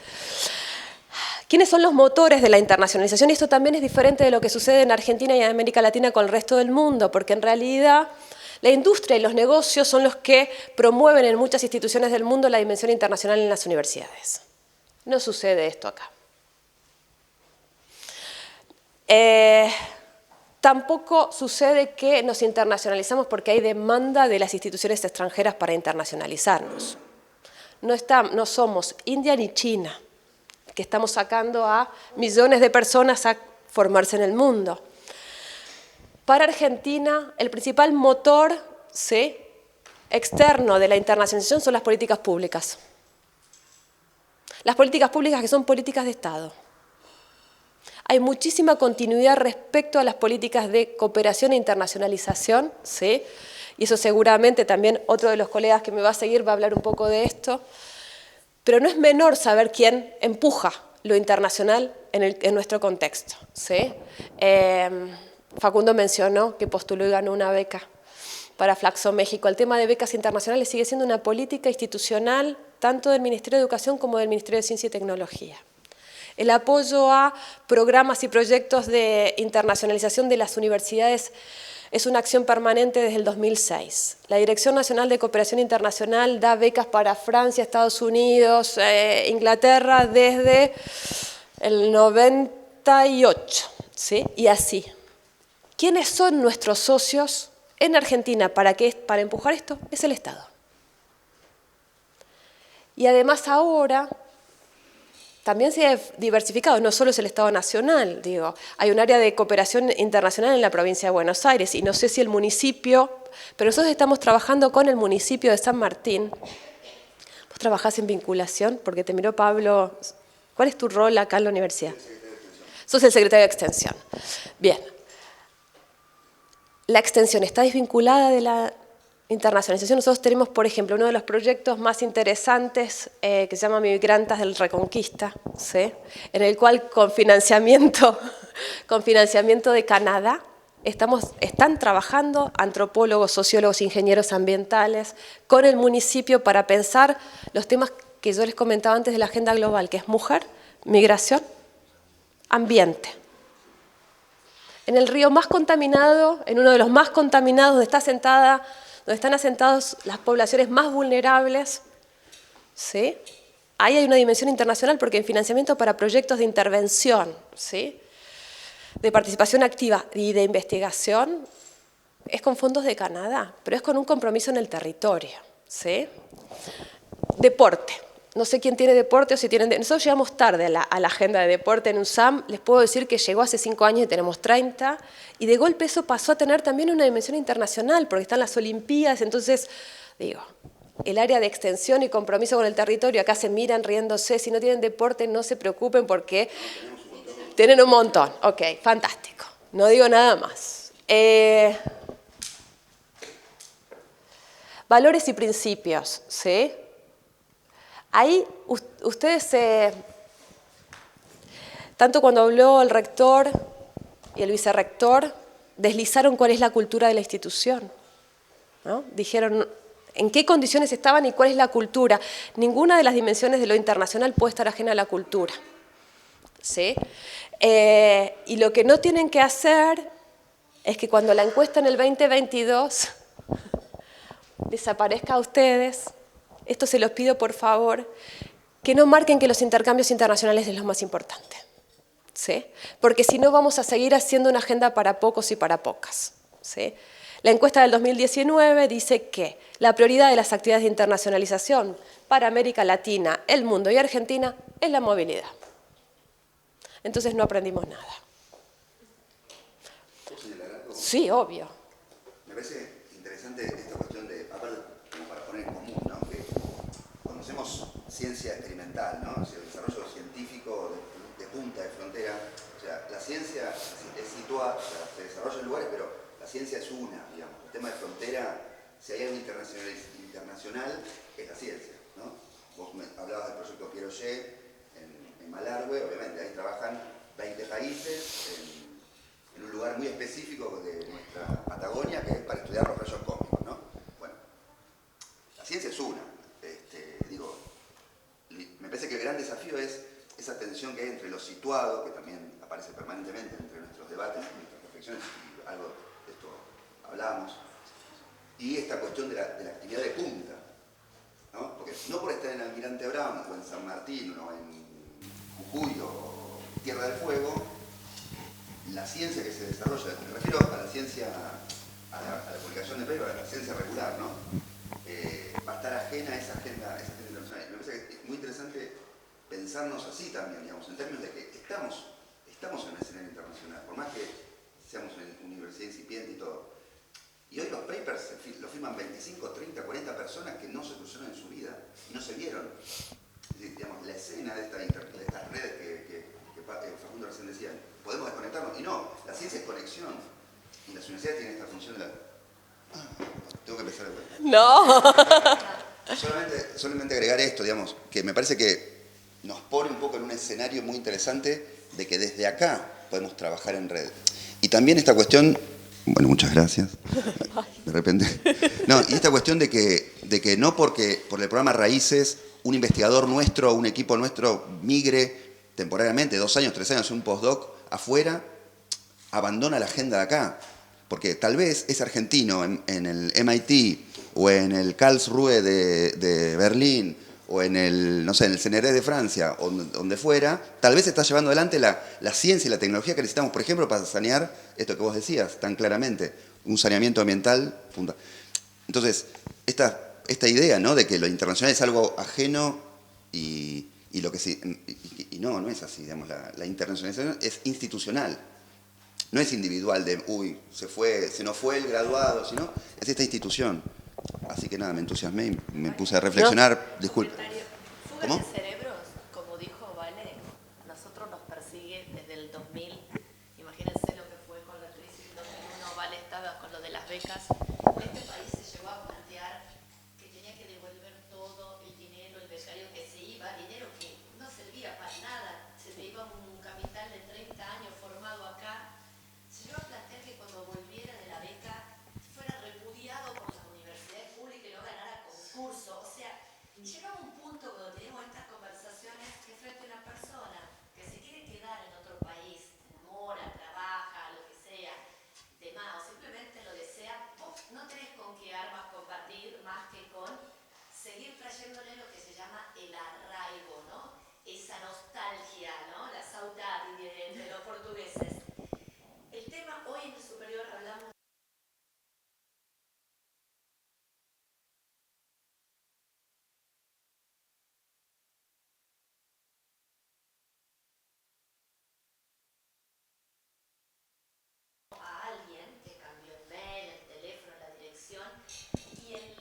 ¿Quiénes son los motores de la internacionalización? Y esto también es diferente de lo que sucede en Argentina y en América Latina con el resto del mundo, porque en realidad la industria y los negocios son los que promueven en muchas instituciones del mundo la dimensión internacional en las universidades. No sucede esto acá. Tampoco sucede que nos internacionalizamos porque hay demanda de las instituciones extranjeras para internacionalizarnos. No somos India ni China, que estamos sacando a millones de personas a formarse en el mundo. Para Argentina, el principal motor, ¿sí?, externo de la internacionalización son las políticas públicas. Las políticas públicas que son políticas de Estado. Hay muchísima continuidad respecto a las políticas de cooperación e internacionalización, ¿sí? Y eso seguramente también otro de los colegas que me va a seguir va a hablar un poco de esto. Pero no es menor saber quién empuja lo internacional en nuestro contexto, ¿sí? Facundo mencionó que postuló y ganó una beca para Flaxo México. El tema de becas internacionales sigue siendo una política institucional tanto del Ministerio de Educación como del Ministerio de Ciencia y Tecnología. El apoyo a programas y proyectos de internacionalización de las universidades es una acción permanente desde el 2006. La Dirección Nacional de Cooperación Internacional da becas para Francia, Estados Unidos, Inglaterra desde el 98, ¿sí? Y así. ¿Quiénes son nuestros socios en Argentina para empujar esto? Es el Estado. Y además ahora también se ha diversificado, no solo es el Estado Nacional, digo, hay un área de cooperación internacional en la provincia de Buenos Aires y no sé si el municipio, pero nosotros estamos trabajando con el municipio de San Martín. ¿Vos trabajás en vinculación? Porque te miró Pablo. ¿Cuál es tu rol acá en la universidad? Sos el secretario de Extensión. Bien. La extensión está desvinculada de la internacionalización. Nosotros tenemos, por ejemplo, uno de los proyectos más interesantes que se llama Migrantas del Reconquista, ¿sí?, en el cual con financiamiento de Canadá están trabajando antropólogos, sociólogos, ingenieros ambientales con el municipio para pensar los temas que yo les comentaba antes de la agenda global, que es mujer, migración, ambiente. En el río más contaminado, en uno de los más contaminados, donde están asentadas las poblaciones más vulnerables, ¿sí? Ahí hay una dimensión internacional porque el financiamiento para proyectos de intervención, ¿sí?, de participación activa y de investigación es con fondos de Canadá, pero es con un compromiso en el territorio, ¿sí? Deporte. No sé quién tiene deporte o si tienen... Nosotros llegamos tarde a la agenda de deporte en UNSAM. Les puedo decir que llegó hace 5 años y tenemos 30. Y de golpe eso pasó a tener también una dimensión internacional, porque están las Olimpiadas. Entonces, digo, el área de extensión y compromiso con el territorio, acá se miran riéndose. Si no tienen deporte, no se preocupen porque tienen un montón. Ok, fantástico. No digo nada más. Valores y principios, ¿sí? Ahí ustedes, tanto cuando habló el rector y el vicerrector, deslizaron cuál es la cultura de la institución, ¿no? Dijeron, en qué condiciones estaban y cuál es la cultura. Ninguna de las dimensiones de lo internacional puede estar ajena a la cultura. ¿Sí? Y lo que no tienen que hacer es que cuando la encuesta en el 2022 desaparezca a ustedes, esto se los pido por favor, que no marquen que los intercambios internacionales es lo más importante. ¿Sí? Porque si no vamos a seguir haciendo una agenda para pocos y para pocas. ¿Sí? La encuesta del 2019 dice que la prioridad de las actividades de internacionalización para América Latina, el mundo y Argentina es la movilidad. Entonces no aprendimos nada. ¿Puedo señalar algo? Sí, obvio. Me parece interesante esta cuestión de, aparte, como para poner en común, ¿no? Que conocemos ciencia experimental, ¿no? O sea, el desarrollo científico de punta, de frontera. O sea, la ciencia es situada, o sea, se desarrolla en lugares, pero la ciencia es una, digamos. El tema de frontera, si hay algo internacional, es la ciencia, ¿no? Vos me hablabas del proyecto Piaget en Malargüe, obviamente, ahí trabajan 20 países en un lugar muy específico de nuestra Patagonia, que es para estudiar los rayos cósmicos, ¿no? Bueno, la ciencia es una. Digo, me parece que el gran desafío es esa tensión que hay entre lo situado, que también aparece permanentemente entre nuestros debates y nuestras reflexiones, y algo de esto hablamos, y esta cuestión de la actividad de punta, ¿no? Porque no por estar en Almirante Brown, o en San Martín, o en Jujuy, o Tierra del Fuego, la ciencia que se desarrolla, me refiero a la ciencia, a la publicación de papers, a la ciencia regular, ¿no? Va a estar ajena a esa agenda internacional. Me parece que es muy interesante pensarnos así también, digamos, en términos de que estamos en un escenario internacional, por más que seamos una universidad incipiente y todo. Y hoy los papers los firman 25, 30, 40 personas que no se cruzaron en su vida y no se vieron. Es decir, digamos, la escena de estas redes que Facundo recién decía, podemos desconectarnos. Y no, la ciencia es conexión. Y las universidades tienen esta función de la... tengo que empezar de vuelta. No. Solamente agregar esto, digamos, que me parece que nos pone un poco en un escenario muy interesante de que desde acá podemos trabajar en red. Y también esta cuestión... Bueno, muchas gracias. De repente. No, y esta cuestión de que no porque por el programa Raíces un investigador nuestro, un equipo nuestro migre temporariamente, 2 años, 3 años, un postdoc afuera, abandona la agenda de acá. Porque tal vez es argentino en el MIT o en el Karlsruhe de Berlín o en el, no sé, en el CNRS de Francia o donde fuera, tal vez está llevando adelante la ciencia y la tecnología que necesitamos, por ejemplo, para sanear esto que vos decías tan claramente, un saneamiento ambiental. Entonces, esta idea, ¿no?, de que lo internacional es algo ajeno y lo que sí, y no es así, digamos, la internacionalización es institucional. No es individual de, uy, se nos fue el graduado, sino es esta institución. Así que nada, me entusiasmé y me puse a reflexionar. Disculpe. Fugas ¿Cómo? de cerebros, como dijo Vale, a nosotros nos persigue desde el 2000. Imagínense lo que fue con la crisis del 2001. Vale estaba con lo de las becas. Este país se llegó a plantear que tenía que devolver todo el dinero, el becario que se iba, dinero que no servía para nada. Se le iba un capital de 30 años formado acá. Se llegó a plantear que cuando volviera de la beca fuera repudiado por las universidades públicas y no ganara concurso. O sea, llegaba un punto cuando tenemos estas conversaciones que frente a una persona que se quiere quedar en otro país, se enamora, trabaja, lo que sea, demás, o simplemente lo desea, vos no tenés con qué armas combatir más que con seguir trayéndole lo que se llama el arraigo, ¿no? Esa nostalgia, ¿no? La saudade de los portugueses. El tema hoy en el superior hablamos a alguien que cambió el mail, el teléfono, la dirección, y en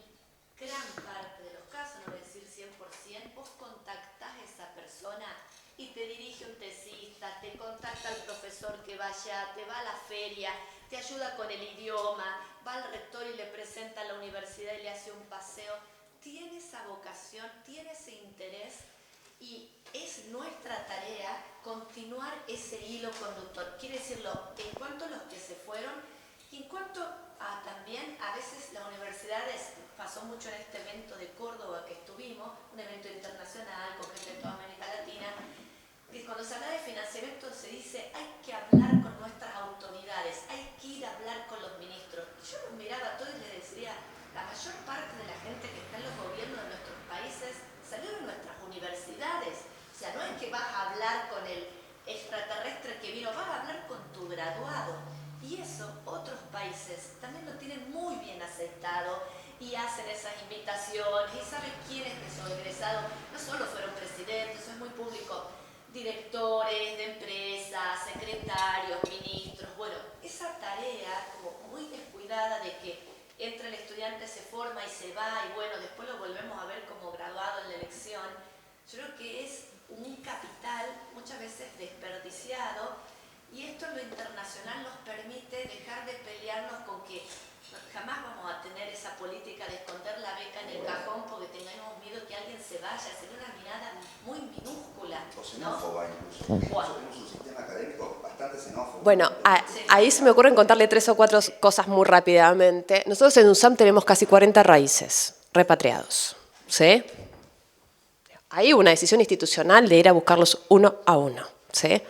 gran parte de los casos, no voy a decir 100%, vos contactás a esa persona y te dirige un tesista, te contacta al profesor que va allá, te va a la feria, te ayuda con el idioma, va al rector y le presenta a la universidad y le hace un paseo. Tiene esa vocación, tiene ese interés y es nuestra tarea continuar ese hilo conductor. Quiere decirlo, en cuanto a los que se fueron, Y en cuanto a también, a veces las universidades, pasó mucho en este evento de Córdoba que estuvimos, un evento internacional con gente de toda América Latina, que cuando se habla de financiamiento se dice hay que hablar con nuestras autoridades, hay que ir a hablar con los ministros. Yo los miraba a todos y les decía, la mayor parte de la gente que está en los gobiernos de nuestros países salió de nuestras universidades. O sea, no es que vas a hablar con el extraterrestre que vino, vas a hablar con tu graduado. Y eso otros países también lo tienen muy bien aceptado y hacen esas invitaciones y saben quiénes de esos egresados no solo fueron presidentes, eso es muy público, directores de empresas, secretarios, ministros. Bueno, esa tarea como muy descuidada de que entra el estudiante, se forma y se va y bueno, después lo volvemos a ver como graduado en la elección, yo creo que es un capital muchas veces desperdiciado. Y esto en lo internacional nos permite dejar de pelearnos con que jamás vamos a tener esa política de esconder la beca en el cajón porque tengamos miedo que alguien se vaya. Sería una mirada muy minúscula, O xenófoba incluso. Bueno. Tenemos un sistema académico bastante xenófobo. Bueno, ahí se me ocurren contarle 3 o 4 cosas muy rápidamente. Nosotros en UNSAM tenemos casi 40 raíces repatriados, ¿sí? Hay una decisión institucional de ir a buscarlos uno a uno, ¿sí?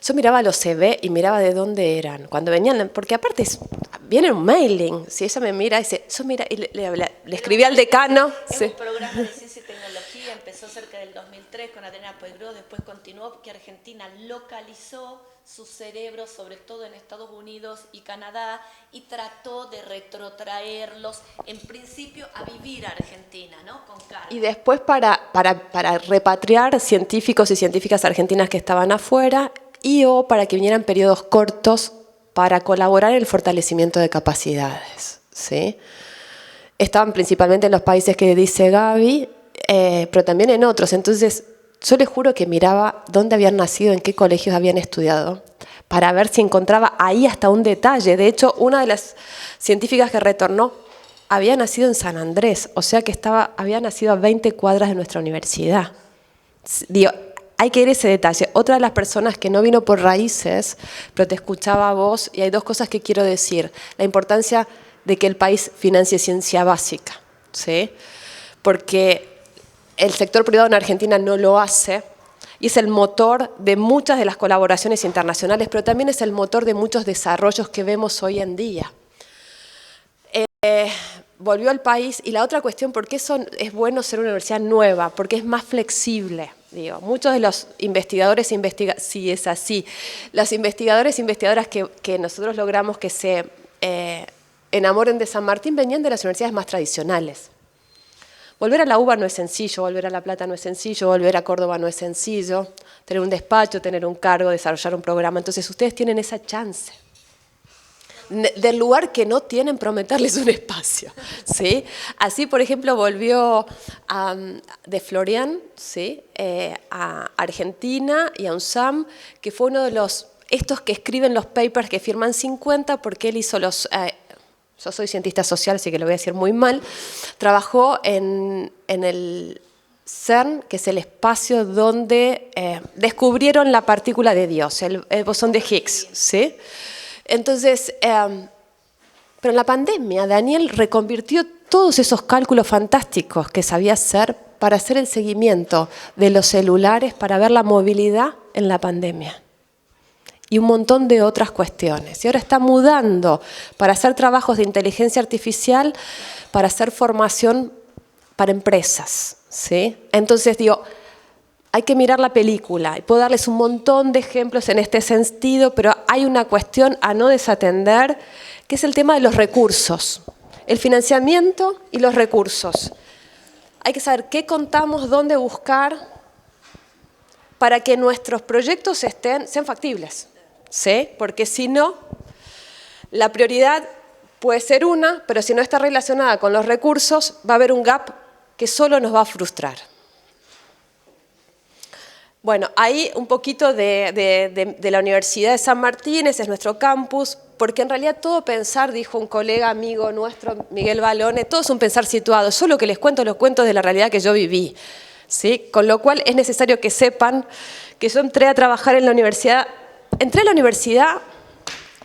Yo miraba los CV y miraba de dónde eran. Cuando venían, porque aparte viene un mailing. Si ella me mira y dice, yo mira, y le escribí al decano. Es Sí. un programa de ciencia y tecnología, empezó cerca del 2003 con Adriana Pueyró, después continuó porque Argentina localizó su cerebro, sobre todo en Estados Unidos y Canadá, y trató de retrotraerlos, en principio, a vivir a Argentina, ¿no? Con carga. Y después para repatriar científicos y científicas argentinas que estaban afuera y o para que vinieran periodos cortos para colaborar en el fortalecimiento de capacidades, ¿sí? Estaban principalmente en los países que dice Gaby, pero también en otros. Entonces, yo les juro que miraba dónde habían nacido, en qué colegios habían estudiado, para ver si encontraba ahí hasta un detalle. De hecho, una de las científicas que retornó había nacido en San Andrés, o sea que había nacido a 20 cuadras de nuestra universidad. Digo, hay que ir a ese detalle. Otra de las personas que no vino por raíces, pero te escuchaba a vos, y hay 2 cosas que quiero decir. La importancia de que el país financie ciencia básica, ¿sí? Porque el sector privado en Argentina no lo hace, y es el motor de muchas de las colaboraciones internacionales, pero también es el motor de muchos desarrollos que vemos hoy en día. Volvió al país, y la otra cuestión, ¿por qué es bueno ser una universidad nueva? Porque es más flexible. Digo, muchos de los investigadores sí es así. Los investigadores e investigadoras que nosotros logramos que se enamoren de San Martín venían de las universidades más tradicionales. Volver a la UBA no es sencillo, volver a La Plata no es sencillo, volver a Córdoba no es sencillo, tener un despacho, tener un cargo, desarrollar un programa. Entonces ustedes tienen esa chance. Del lugar que no tienen, prometerles un espacio, ¿sí? Así, por ejemplo, volvió de Florian, ¿sí? A Argentina y a UNSAM, que fue uno de estos que escriben los papers que firman 50, porque él hizo los... yo soy cientista social, así que lo voy a decir muy mal. Trabajó en el CERN, que es el espacio donde descubrieron la partícula de Dios, el bosón de Higgs, ¿sí? Entonces, pero en la pandemia, Daniel reconvirtió todos esos cálculos fantásticos que sabía hacer para hacer el seguimiento de los celulares, para ver la movilidad en la pandemia. Y un montón de otras cuestiones. Y ahora está mudando para hacer trabajos de inteligencia artificial, para hacer formación para empresas, ¿sí? Entonces, digo, hay que mirar la película. Y puedo darles un montón de ejemplos en este sentido, pero hay una cuestión a no desatender, que es el tema de los recursos. El financiamiento y los recursos. Hay que saber qué contamos, dónde buscar, para que nuestros proyectos sean factibles, ¿sí? Porque si no, la prioridad puede ser una, pero si no está relacionada con los recursos, va a haber un gap que solo nos va a frustrar. Bueno, ahí un poquito de la Universidad de San Martín, ese es nuestro campus, porque en realidad todo pensar, dijo un colega amigo nuestro, Miguel Balone, todo es un pensar situado. Yo lo que les cuento, los cuentos de la realidad que yo viví, ¿sí? Con lo cual es necesario que sepan que yo entré a trabajar en la universidad. Entré a la universidad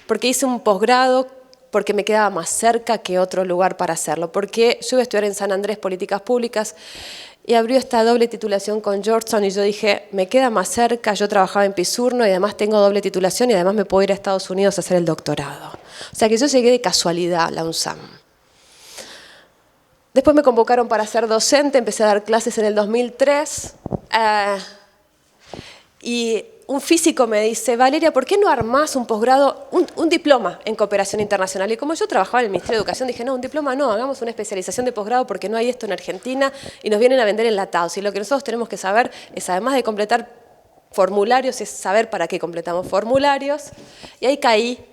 porque hice un posgrado porque me quedaba más cerca que otro lugar para hacerlo, porque yo iba a estudiar en San Andrés Políticas Públicas y abrió esta doble titulación con Georgetown y yo dije, me queda más cerca, yo trabajaba en Pisurno y además tengo doble titulación y además me puedo ir a Estados Unidos a hacer el doctorado. O sea que yo llegué de casualidad a la UNSAM. Después me convocaron para ser docente, empecé a dar clases en el 2003 y un físico me dice, Valeria, ¿por qué no armás un posgrado, un diploma en cooperación internacional? Y como yo trabajaba en el Ministerio de Educación, dije, no, un diploma no, hagamos una especialización de posgrado porque no hay esto en Argentina y nos vienen a vender enlatados. Y lo que nosotros tenemos que saber es, además de completar formularios, es saber para qué completamos formularios. Y ahí caí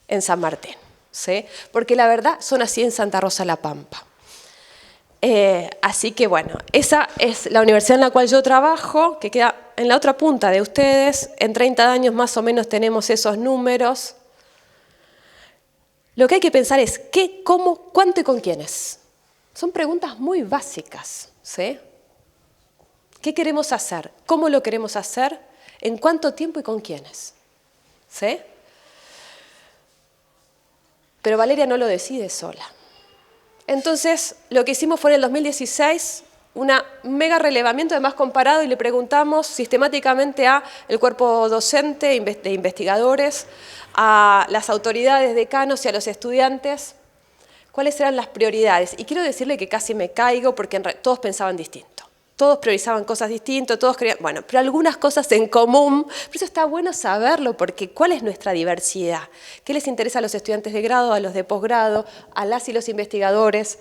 en San Martín, ¿sí? Porque la verdad son así en Santa Rosa La Pampa. Así que bueno, esa es la universidad en la cual yo trabajo, que queda en la otra punta de ustedes. En 30 años más o menos tenemos esos números. Lo que hay que pensar es qué, cómo, cuánto y con quiénes. Son preguntas muy básicas, ¿sí? ¿Qué queremos hacer? ¿Cómo lo queremos hacer? ¿En cuánto tiempo y con quiénes? ¿Sí? Pero Valeria no lo decide sola. Entonces, lo que hicimos fue en el 2016 un mega relevamiento, además comparado, y le preguntamos sistemáticamente al cuerpo docente de investigadores, a las autoridades, decanos y a los estudiantes, cuáles eran las prioridades. Y quiero decirle que casi me caigo porque todos pensaban distinto. Todos priorizaban cosas distintas, todos querían, bueno, pero algunas cosas en común. Por eso está bueno saberlo, porque ¿cuál es nuestra diversidad? ¿Qué les interesa a los estudiantes de grado, a los de posgrado, a las y los investigadores?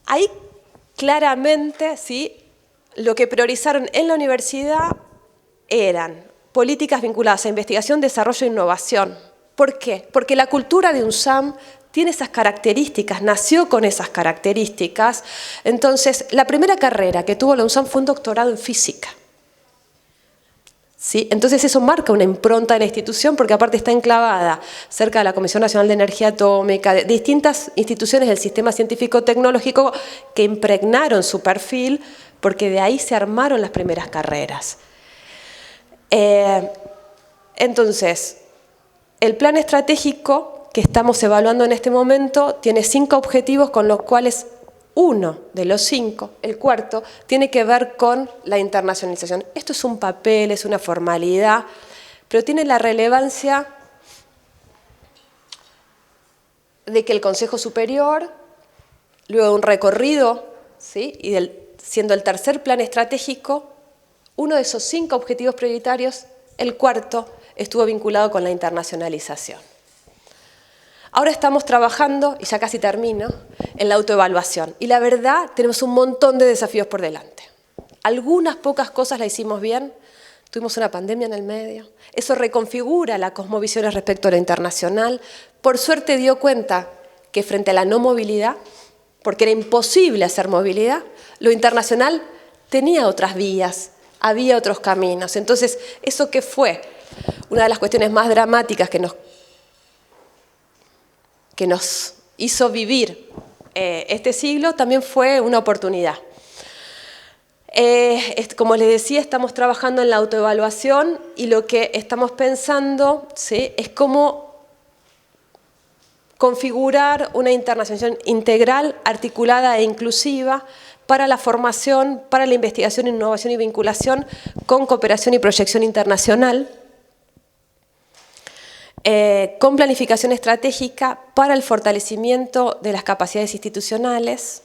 Ahí claramente, ¿sí?, lo que priorizaron en la universidad eran políticas vinculadas a investigación, desarrollo e innovación. ¿Por qué? Porque la cultura de UNSAM tiene esas características, nació con esas características. Entonces, la primera carrera que tuvo la UNSAM fue un doctorado en física. ¿Sí? Entonces eso marca una impronta de la institución porque aparte está enclavada cerca de la Comisión Nacional de Energía Atómica, de distintas instituciones del sistema científico-tecnológico que impregnaron su perfil porque de ahí se armaron las primeras carreras. Entonces, el plan estratégico que estamos evaluando en este momento tiene 5 objetivos con los cuales uno de los 5, el cuarto, tiene que ver con la internacionalización. Esto es un papel, es una formalidad, pero tiene la relevancia de que el Consejo Superior, luego de un recorrido, ¿sí?, y siendo el tercer plan estratégico, uno de esos 5 objetivos prioritarios, el cuarto, estuvo vinculado con la internacionalización. Ahora estamos trabajando, y ya casi termino, en la autoevaluación. Y la verdad, tenemos un montón de desafíos por delante. Algunas pocas cosas las hicimos bien. Tuvimos una pandemia en el medio. Eso reconfigura la cosmovisión respecto a lo internacional. Por suerte dio cuenta que frente a la no movilidad, porque era imposible hacer movilidad, lo internacional tenía otras vías, había otros caminos. Entonces, ¿eso qué fue? Una de las cuestiones más dramáticas que nos hizo vivir este siglo, también fue una oportunidad. Como les decía, estamos trabajando en la autoevaluación y lo que estamos pensando, ¿sí?, es cómo configurar una internacionalización integral, articulada e inclusiva para la formación, para la investigación, innovación y vinculación con cooperación y proyección internacional, con planificación estratégica para el fortalecimiento de las capacidades institucionales,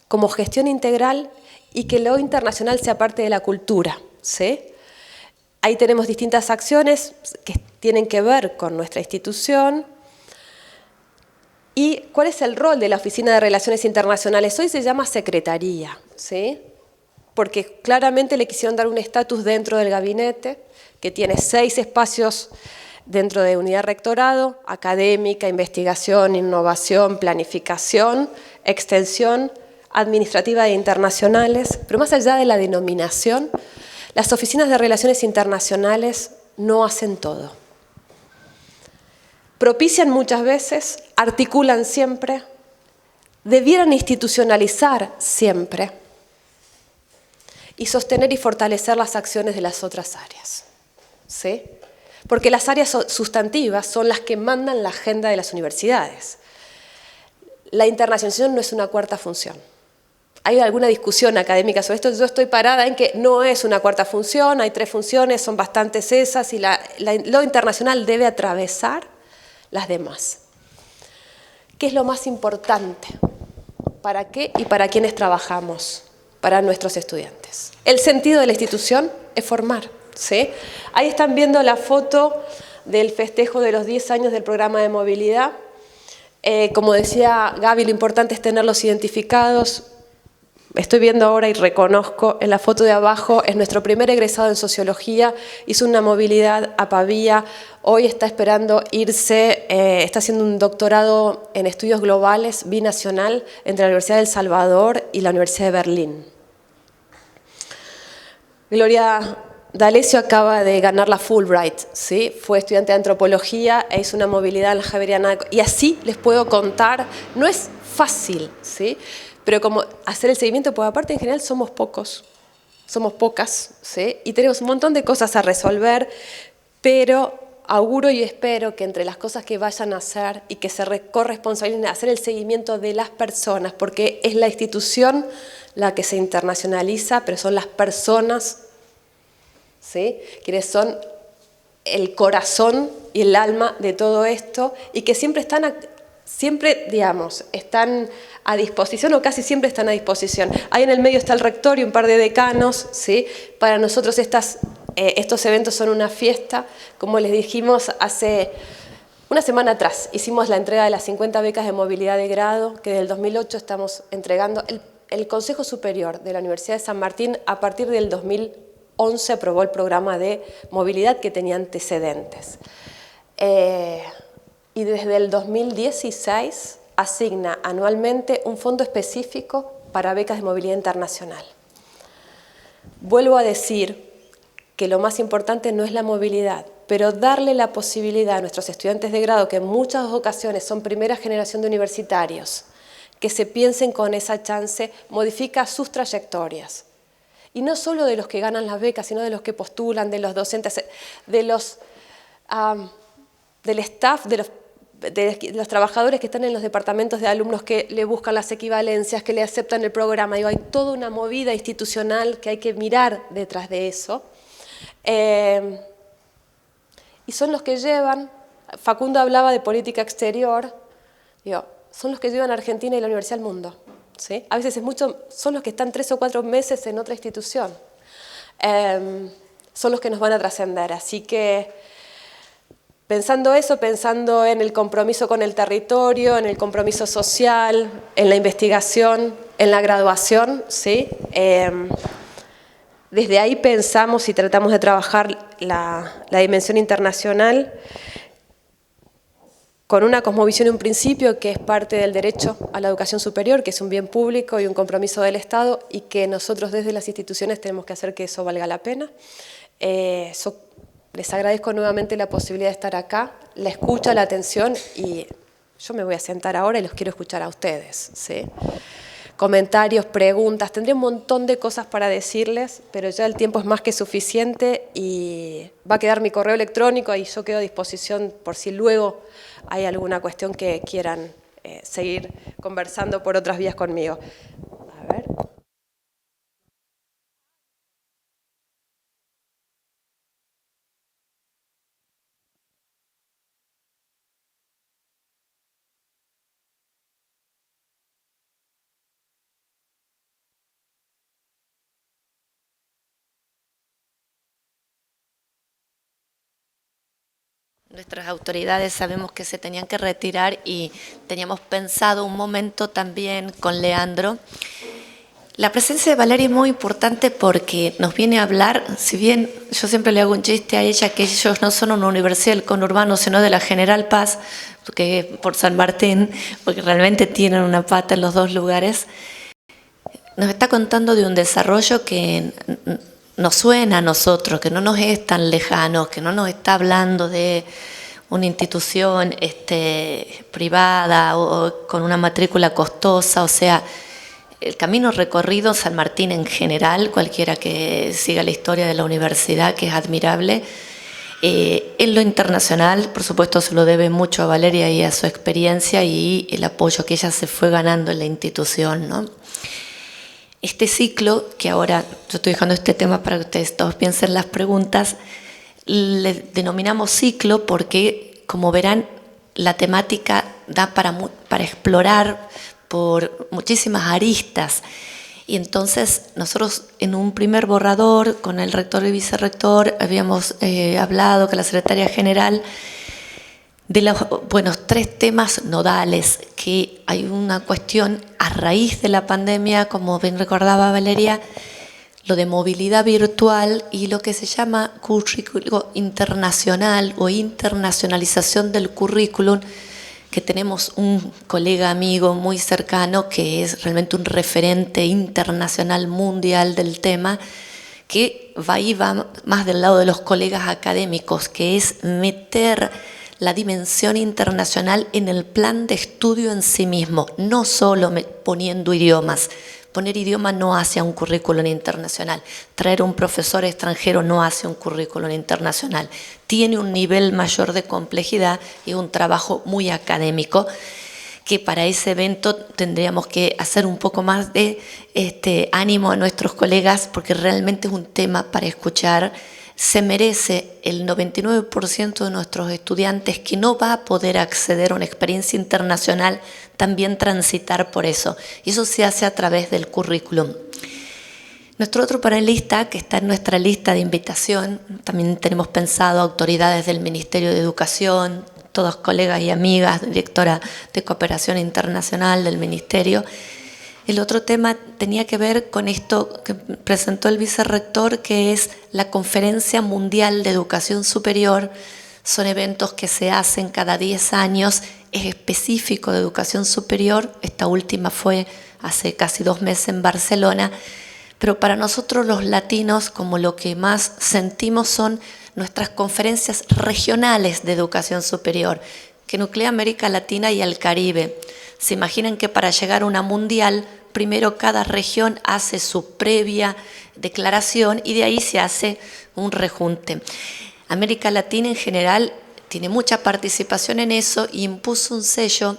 como gestión integral y que lo internacional sea parte de la cultura, ¿sí? Ahí tenemos distintas acciones que tienen que ver con nuestra institución. ¿Y cuál es el rol de la Oficina de Relaciones Internacionales? Hoy se llama Secretaría, ¿sí?, porque claramente le quisieron dar un estatus dentro del gabinete, que tiene 6 espacios dentro de unidad rectorado, académica, investigación, innovación, planificación, extensión, administrativa e internacionales. Pero más allá de la denominación, las oficinas de relaciones internacionales no hacen todo. Propician muchas veces, articulan siempre, debieran institucionalizar siempre y sostener y fortalecer las acciones de las otras áreas, ¿sí? porque las áreas sustantivas son las que mandan la agenda de las universidades. La internacionalización no es una cuarta función. Hay alguna discusión académica sobre esto, yo estoy parada en que no es una cuarta función, hay 3 funciones, son bastantes esas, y lo internacional debe atravesar las demás. ¿Qué es lo más importante? ¿Para qué y para quiénes trabajamos? Para nuestros estudiantes. El sentido de la institución es formar, ¿sí? Ahí están viendo la foto del festejo de los 10 años del programa de movilidad. Como decía Gaby, lo importante es tenerlos identificados. Estoy viendo ahora y reconozco, en la foto de abajo, es nuestro primer egresado en Sociología, hizo una movilidad a Pavía, hoy está esperando irse, está haciendo un doctorado en estudios globales, binacional, entre la Universidad de El Salvador y la Universidad de Berlín. Gloria D'Alessio acaba de ganar la Fulbright, ¿sí? Fue estudiante de antropología e hizo una movilidad en la Javeriana, y así les puedo contar, no es fácil, ¿sí? Pero como hacer el seguimiento, pues aparte en general somos pocos, somos pocas, ¿sí? Y tenemos un montón de cosas a resolver, pero auguro y espero que entre las cosas que vayan a hacer y que se corresponsabilicen, hacer el seguimiento de las personas, porque es la institución la que se internacionaliza, pero son las personas, ¿sí? Quienes son el corazón y el alma de todo esto, y que siempre están a disposición, o casi siempre están a disposición. Ahí en el medio está el rector y un par de decanos, ¿sí? Para nosotros estos eventos son una fiesta. Como les dijimos, hace una semana atrás hicimos la entrega de las 50 becas de movilidad de grado, que desde el 2008 estamos entregando. El Consejo Superior de la Universidad de San Martín, a partir del 2011, aprobó el programa de movilidad que tenía antecedentes. Y desde el 2016 asigna anualmente un fondo específico para becas de movilidad internacional. Vuelvo a decir que lo más importante no es la movilidad, pero darle la posibilidad a nuestros estudiantes de grado, que en muchas ocasiones son primera generación de universitarios, que se piensen con esa chance, modifica sus trayectorias. Y no solo de los que ganan las becas, sino de los que postulan, de los docentes, del staff, de los trabajadores que están en los departamentos de alumnos, que le buscan las equivalencias, que le aceptan el programa. Hay toda una movida institucional que hay que mirar detrás de eso. Y son los que llevan, Facundo hablaba de política exterior, son los que llevan a Argentina y la universidad al mundo, ¿sí? A veces son los que están 3 o 4 meses en otra institución. Son los que nos van a trascender, así que pensando eso, pensando en el compromiso con el territorio, en el compromiso social, en la investigación, en la graduación, ¿sí? Desde ahí pensamos y tratamos de trabajar la dimensión internacional con una cosmovisión y un principio que es parte del derecho a la educación superior, que es un bien público y un compromiso del Estado, y que nosotros desde las instituciones tenemos que hacer que eso valga la pena. Les agradezco nuevamente la posibilidad de estar acá, la escucha, la atención, y yo me voy a sentar ahora y los quiero escuchar a ustedes, ¿sí? Comentarios, preguntas, tendré un montón de cosas para decirles, pero ya el tiempo es más que suficiente y va a quedar mi correo electrónico y yo quedo a disposición por si luego hay alguna cuestión que quieran seguir conversando por otras vías conmigo. A ver. Nuestras autoridades sabemos que se tenían que retirar y teníamos pensado un momento también con Leandro. La presencia de Valeria es muy importante porque nos viene a hablar, si bien yo siempre le hago un chiste a ella que ellos no son una universidad del conurbano, sino de la General Paz, porque por San Martín, porque realmente tienen una pata en los dos lugares, nos está contando de un desarrollo que nos suena a nosotros, que no nos es tan lejano, que no nos está hablando de una institución privada o con una matrícula costosa. O sea, el camino recorrido San Martín en general, cualquiera que siga la historia de la universidad, que es admirable, En lo internacional, por supuesto, se lo debe mucho a Valeria y a su experiencia y el apoyo que ella se fue ganando en la institución, ¿no? Este ciclo, que ahora yo estoy dejando este tema para que ustedes todos piensen las preguntas, le denominamos ciclo porque, como verán, la temática da para explorar por muchísimas aristas. Y entonces nosotros en un primer borrador con el rector y vicerrector habíamos hablado con la secretaria general de los 3 temas nodales, que hay una cuestión a raíz de la pandemia, como bien recordaba Valeria, lo de movilidad virtual y lo que se llama currículo internacional o internacionalización del currículum, que tenemos un colega amigo muy cercano que es realmente un referente internacional mundial del tema, que va más del lado de los colegas académicos, que es meter la dimensión internacional en el plan de estudio en sí mismo, no solo poniendo idiomas. Poner idioma no hace un currículum internacional. Traer un profesor extranjero no hace un currículum internacional. Tiene un nivel mayor de complejidad y un trabajo muy académico, que para ese evento tendríamos que hacer un poco más de ánimo a nuestros colegas, porque realmente es un tema para escuchar. Se merece el 99% de nuestros estudiantes que no va a poder acceder a una experiencia internacional también transitar por eso. Y eso se hace a través del currículum. Nuestro otro panelista, que está en nuestra lista de invitación, también tenemos pensado autoridades del Ministerio de Educación, todos colegas y amigas, directora de Cooperación Internacional del Ministerio. El otro tema tenía que ver con esto que presentó el vicerrector, que es la Conferencia Mundial de Educación Superior. Son eventos que se hacen cada 10 años, es específico de educación superior. Esta última fue hace casi 2 meses en Barcelona. Pero para nosotros los latinos, como lo que más sentimos son nuestras conferencias regionales de educación superior, que nuclea América Latina y el Caribe. Se imaginan que para llegar a una mundial, primero cada región hace su previa declaración y de ahí se hace un rejunte. América Latina en general tiene mucha participación en eso y impuso un sello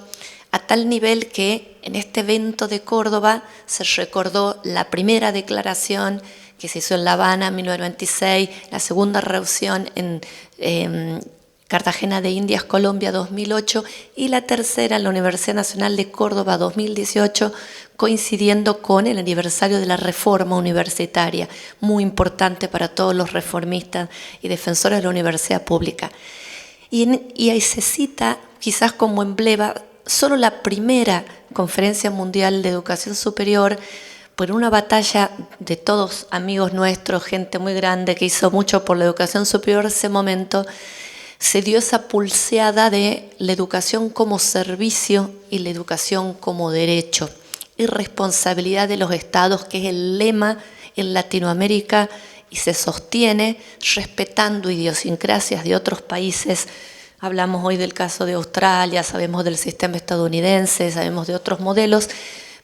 a tal nivel que en este evento de Córdoba se recordó la primera declaración que se hizo en La Habana en 1996, la segunda reunión en Cartagena de Indias, Colombia, 2008, y la tercera en la Universidad Nacional de Córdoba, 2018, coincidiendo con el aniversario de la reforma universitaria, muy importante para todos los reformistas y defensores de la universidad pública. Y ahí se cita, quizás como emblema, solo la primera Conferencia Mundial de Educación Superior, por una batalla de todos amigos nuestros, gente muy grande que hizo mucho por la educación superior en ese momento, se dio esa pulseada de la educación como servicio y la educación como derecho y responsabilidad de los estados, que es el lema en Latinoamérica y se sostiene respetando idiosincrasias de otros países. Hablamos hoy del caso de Australia, sabemos del sistema estadounidense, sabemos de otros modelos,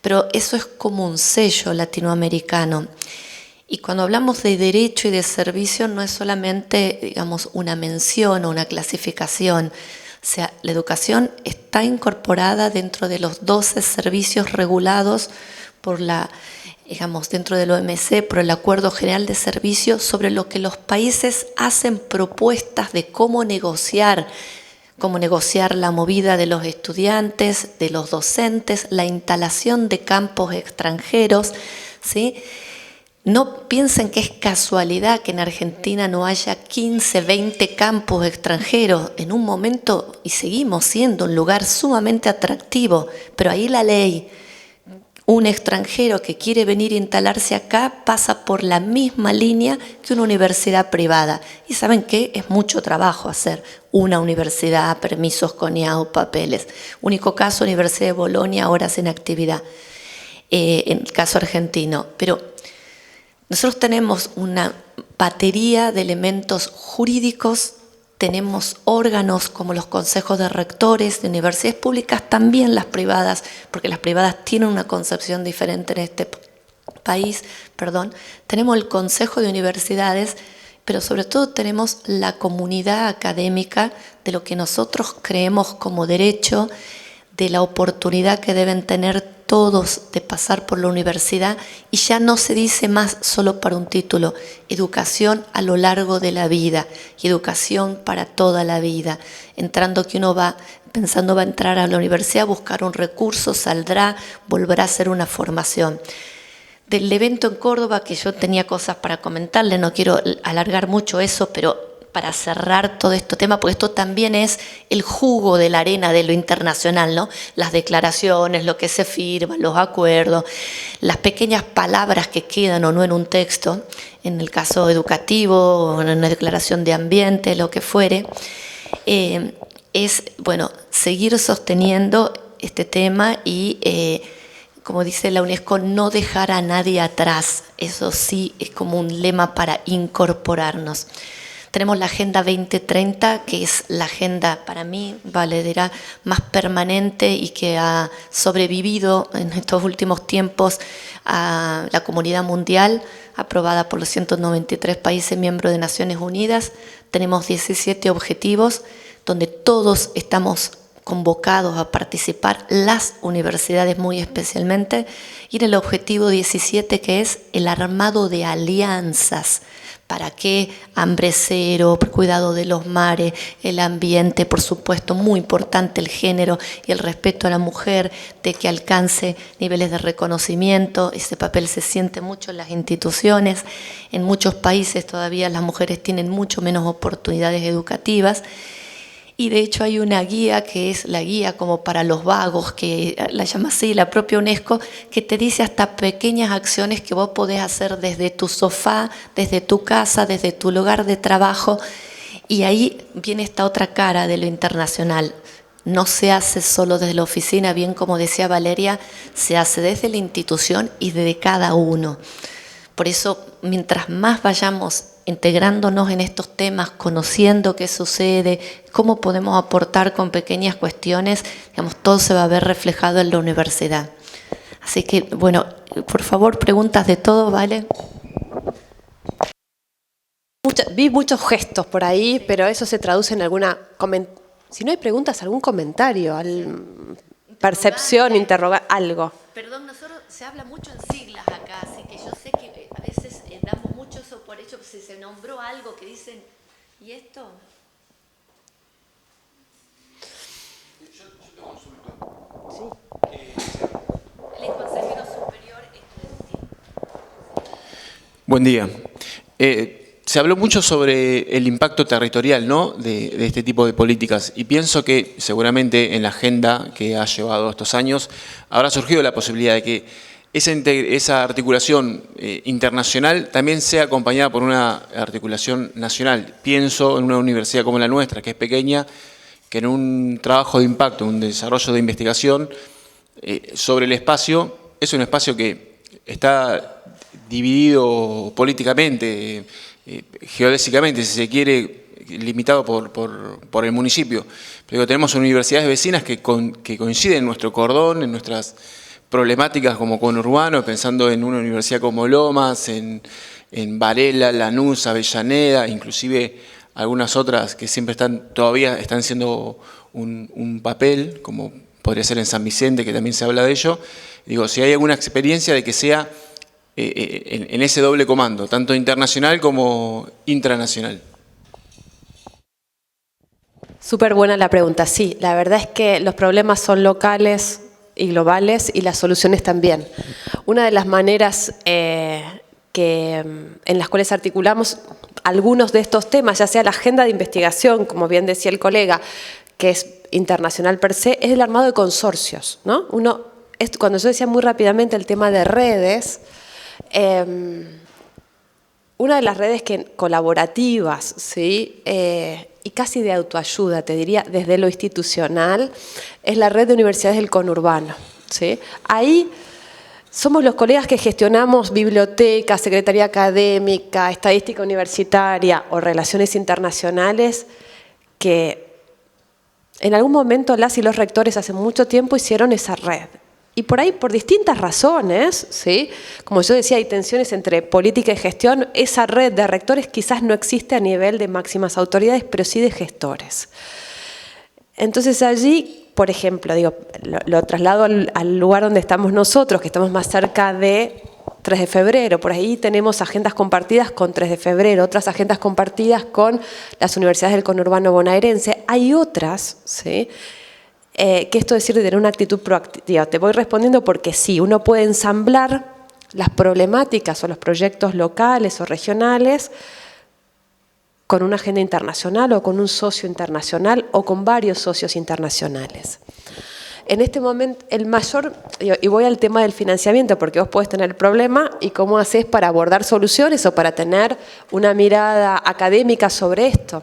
pero eso es como un sello latinoamericano. Y cuando hablamos de derecho y de servicio no es solamente, digamos, una mención o una clasificación. O sea, la educación está incorporada dentro de los 12 servicios regulados por dentro del OMC, por el Acuerdo General de Servicios, sobre lo que los países hacen propuestas de cómo negociar la movida de los estudiantes, de los docentes, la instalación de campos extranjeros, ¿sí? No piensen que es casualidad que en Argentina no haya 15, 20 campus extranjeros en un momento, y seguimos siendo un lugar sumamente atractivo, pero ahí la ley, un extranjero que quiere venir a instalarse acá pasa por la misma línea que una universidad privada. Y ¿saben qué? Es mucho trabajo hacer una universidad, permisos CONIAU, papeles. Único caso, Universidad de Bolonia, ahora sin actividad, en el caso argentino. Pero nosotros tenemos una batería de elementos jurídicos, tenemos órganos como los consejos de rectores de universidades públicas, también las privadas, porque las privadas tienen una concepción diferente en este país, tenemos el Consejo de Universidades pero sobre todo tenemos la comunidad académica de lo que nosotros creemos como derecho, de la oportunidad que deben tener todos de pasar por la universidad, y ya no se dice más solo para un título, educación a lo largo de la vida y educación para toda la vida, entrando que uno va pensando va a entrar a la universidad, buscar un recurso, saldrá, volverá a hacer una formación. Del evento en Córdoba, que yo tenía cosas para comentarle, no quiero alargar mucho eso, pero para cerrar todo este tema, porque esto también es el jugo de la arena de lo internacional, ¿no? Las declaraciones, lo que se firma, los acuerdos, las pequeñas palabras que quedan o no en un texto, en el caso educativo, en una declaración de ambiente, lo que fuere, es, bueno, seguir sosteniendo este tema y, como dice la UNESCO, no dejar a nadie atrás. Eso sí es como un lema para incorporarnos. Tenemos la Agenda 2030, que es la agenda, para mí, valedera más permanente y que ha sobrevivido en estos últimos tiempos a la comunidad mundial, aprobada por los 193 países miembros de Naciones Unidas. Tenemos 17 objetivos, donde todos estamos convocados a participar, las universidades muy especialmente, y en el objetivo 17, que es el armado de alianzas. ¿Para qué? Hambre cero, cuidado de los mares, el ambiente, por supuesto, muy importante el género y el respeto a la mujer, de que alcance niveles de reconocimiento. Ese papel se siente mucho en las instituciones. En muchos países todavía las mujeres tienen mucho menos oportunidades educativas. Y de hecho hay una guía que es la guía como para los vagos, que la llama así la propia UNESCO, que te dice hasta pequeñas acciones que vos podés hacer desde tu sofá, desde tu casa, desde tu lugar de trabajo. Y ahí viene esta otra cara de lo internacional. No se hace solo desde la oficina, bien como decía Valeria, se hace desde la institución y desde cada uno. Por eso, mientras más vayamos integrándonos en estos temas, conociendo qué sucede, cómo podemos aportar con pequeñas cuestiones, digamos, todo se va a ver reflejado en la universidad. Así que, bueno, por favor, preguntas de todo, ¿vale? Vi muchos gestos por ahí, pero eso se traduce en alguna... Si no hay preguntas, algún comentario, percepción, interrogar, algo. Perdón, nosotros se habla mucho en siglas acá, así que yo sé que a veces damos mucho eso por hecho, si se nombró algo que dicen, ¿y esto? Yo te consulto. Sí. El consejero superior estudiantil. Buen día. Se habló mucho sobre el impacto territorial, ¿no?, de este tipo de políticas, y pienso que seguramente en la agenda que ha llevado estos años habrá surgido la posibilidad de que esa articulación internacional también sea acompañada por una articulación nacional. Pienso en una universidad como la nuestra, que es pequeña, que en un trabajo de impacto, un desarrollo de investigación sobre el espacio, es un espacio que está dividido políticamente, geodésicamente, si se quiere, limitado por el municipio. Pero tenemos universidades vecinas que coinciden en nuestro cordón, en nuestras problemáticas como conurbano, pensando en una universidad como Lomas, en Varela, Lanús, Avellaneda, inclusive algunas otras que siempre todavía están haciendo un papel, como podría ser en San Vicente, que también se habla de ello. Digo, si hay alguna experiencia de que sea en ese doble comando, tanto internacional como intranacional. Súper buena la pregunta. Sí, la verdad es que los problemas son locales y globales y las soluciones también. Una de las maneras en las cuales articulamos algunos de estos temas, ya sea la agenda de investigación, como bien decía el colega, que es internacional per se, es el armado de consorcios, ¿no? Cuando yo decía muy rápidamente el tema de redes, una de las redes colaborativas, ¿sí? Y casi de autoayuda, te diría, desde lo institucional, es la red de universidades del conurbano, ¿sí? Ahí somos los colegas que gestionamos bibliotecas, secretaría académica, estadística universitaria o relaciones internacionales, que en algún momento las y los rectores hace mucho tiempo hicieron esa red. Y por ahí, por distintas razones, ¿sí? Como yo decía, hay tensiones entre política y gestión. Esa red de rectores quizás no existe a nivel de máximas autoridades, pero sí de gestores. Entonces allí, por ejemplo, digo, lo traslado al lugar donde estamos nosotros, que estamos más cerca de 3 de febrero. Por ahí tenemos agendas compartidas con 3 de febrero, otras agendas compartidas con las universidades del conurbano bonaerense. Hay otras, ¿sí? Que esto es decir, de tener una actitud proactiva. Te voy respondiendo porque sí, uno puede ensamblar las problemáticas o los proyectos locales o regionales con una agenda internacional o con un socio internacional o con varios socios internacionales. En este momento, el mayor, y voy al tema del financiamiento, porque vos podés tener el problema y cómo haces para abordar soluciones o para tener una mirada académica sobre esto.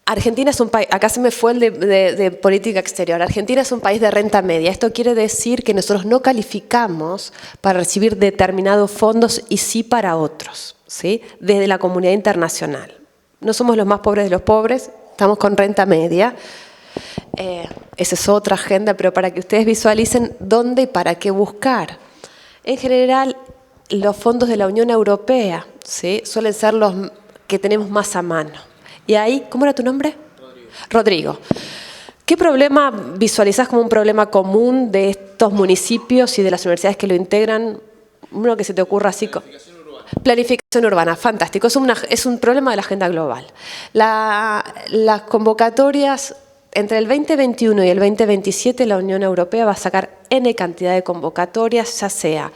Argentina es un país, acá se me fue el de política exterior. Argentina es un país de renta media. Esto quiere decir que nosotros no calificamos para recibir determinados fondos y sí para otros, ¿sí? Desde la comunidad internacional. No somos los más pobres de los pobres, estamos con renta media. Esa es otra agenda, pero para que ustedes visualicen dónde y para qué buscar. En general, los fondos de la Unión Europea, ¿sí? Suelen ser los que tenemos más a mano. Y ahí, ¿cómo era tu nombre? Rodrigo. ¿Qué problema visualizás como un problema común de estos municipios y de las universidades que lo integran? Uno que se te ocurra así. Planificación urbana, fantástico. Es un problema de la agenda global. Las convocatorias, entre el 2021 y el 2027, la Unión Europea va a sacar N cantidad de convocatorias, ya sea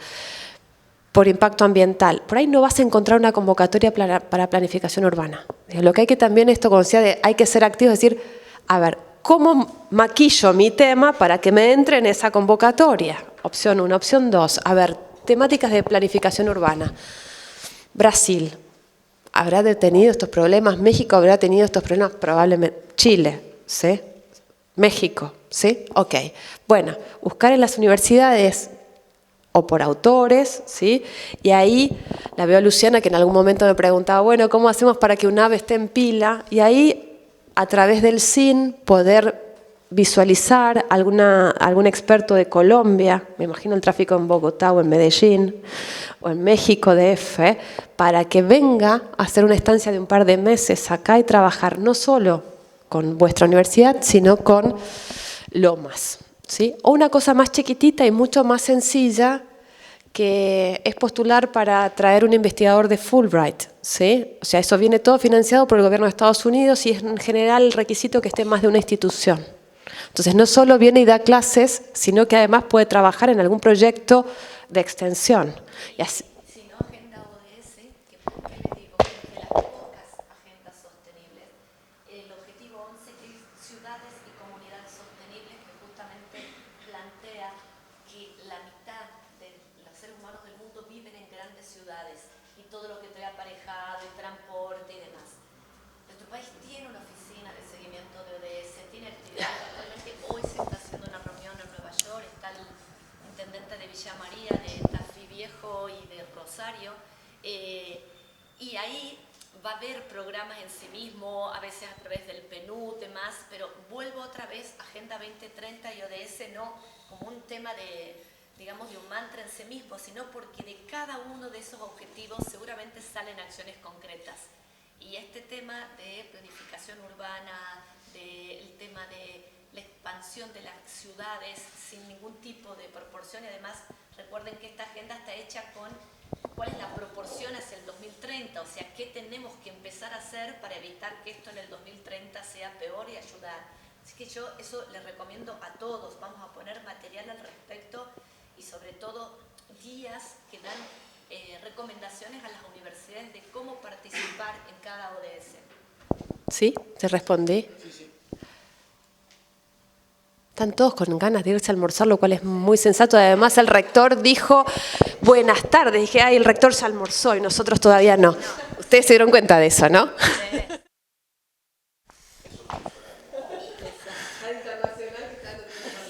por impacto ambiental. Por ahí no vas a encontrar una convocatoria para planificación urbana. Lo que hay que también, esto como decía, hay que ser activos, es decir, a ver, ¿cómo maquillo mi tema para que me entre en esa convocatoria? Opción 1. Opción 2, a ver, temáticas de planificación urbana. Brasil, ¿habrá tenido estos problemas? México habrá tenido estos problemas, probablemente. Chile, ¿sí? México, ¿sí? Ok. Bueno, buscar en las universidades o por autores, ¿sí? Y ahí la veo a Luciana, que en algún momento me preguntaba, bueno, ¿cómo hacemos para que un ave esté en pila? Y ahí, a través del SIN, poder visualizar algún experto de Colombia, me imagino el tráfico en Bogotá o en Medellín, o en México DF, para que venga a hacer una estancia de un par de meses acá y trabajar no solo con vuestra universidad, sino con Lomas, ¿sí? O una cosa más chiquitita y mucho más sencilla, que es postular para traer un investigador de Fulbright, ¿sí? O sea, eso viene todo financiado por el gobierno de Estados Unidos y es en general el requisito que esté más de una institución. Entonces, no solo viene y da clases, sino que además puede trabajar en algún proyecto de extensión. Y así, Si no, agenda ODS, que les digo, de las pocas agendas sostenibles, el objetivo 11 es ciudades y comunidades sostenibles, que justamente plantea que la mitad de los seres humanos del mundo viven en grandes ciudades y todo lo que trae aparejado, el transporte y demás. Nuestro país tiene una oficina de seguimiento de ODS, tiene actividades. Actualmente hoy se está haciendo una reunión en Nueva York, está el intendente de Villa María, de Tafí Viejo y de Rosario, y ahí va a haber programas en sí mismo, a veces a través del PNUD, demás, pero vuelvo otra vez a Agenda 2030 y ODS no como un tema de, digamos, de un mantra en sí mismo, sino porque de cada uno de esos objetivos seguramente salen acciones concretas. Y este tema de planificación urbana, del tema de la expansión de las ciudades sin ningún tipo de proporción, y además recuerden que esta agenda está hecha con cuál es la proporción hacia el 2030, o sea, qué tenemos que empezar a hacer para evitar que esto en el 2030 sea peor y ayudar. Así que yo eso les recomiendo a todos, vamos a poner material al respecto y sobre todo guías que dan recomendaciones a las universidades de cómo participar en cada ODS. ¿Sí? ¿Te respondí? Sí, sí. Están todos con ganas de irse a almorzar, lo cual es muy sensato. Además, el rector dijo, buenas tardes. Dije, ay, el rector ya almorzó y nosotros todavía no. Ustedes se dieron cuenta de eso, ¿no?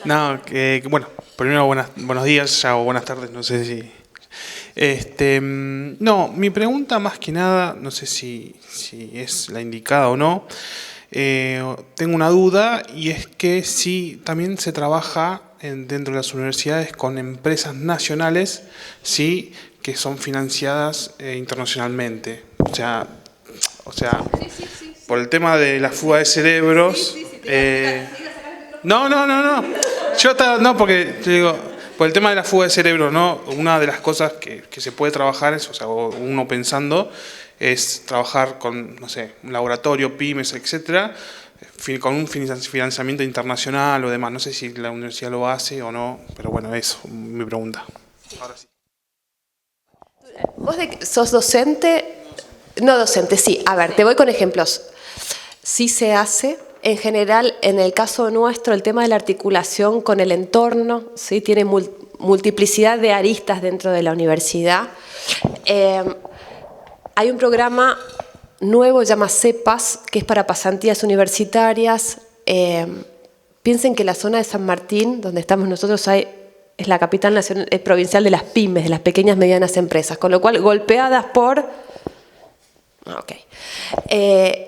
No, bueno, primero buenos días, ya o buenas tardes, no sé si... no, mi pregunta más que nada, no sé si es la indicada o no, tengo una duda y es que si también se trabaja dentro de las universidades con empresas nacionales, sí, que son financiadas internacionalmente. O sea, por el tema de la fuga de cerebros. No. No, porque te digo, por el tema de la fuga de cerebros, ¿no? Una de las cosas que se puede trabajar es, o sea, uno pensando, es trabajar con, no sé, un laboratorio, pymes, etcétera, con un financiamiento internacional o demás. No sé si la universidad lo hace o no, pero bueno, eso, mi pregunta. Ahora sí. ¿Vos sos docente? No docente, sí. A ver, te voy con ejemplos. Sí se hace. En general, en el caso nuestro, el tema de la articulación con el entorno, ¿sí? Tiene multiplicidad de aristas dentro de la universidad. Hay un programa nuevo, se llama CEPAS, que es para pasantías universitarias. Piensen que la zona de San Martín, donde estamos nosotros, es la capital nacional, provincial de las pymes, de las pequeñas y medianas empresas, con lo cual golpeadas por... Okay.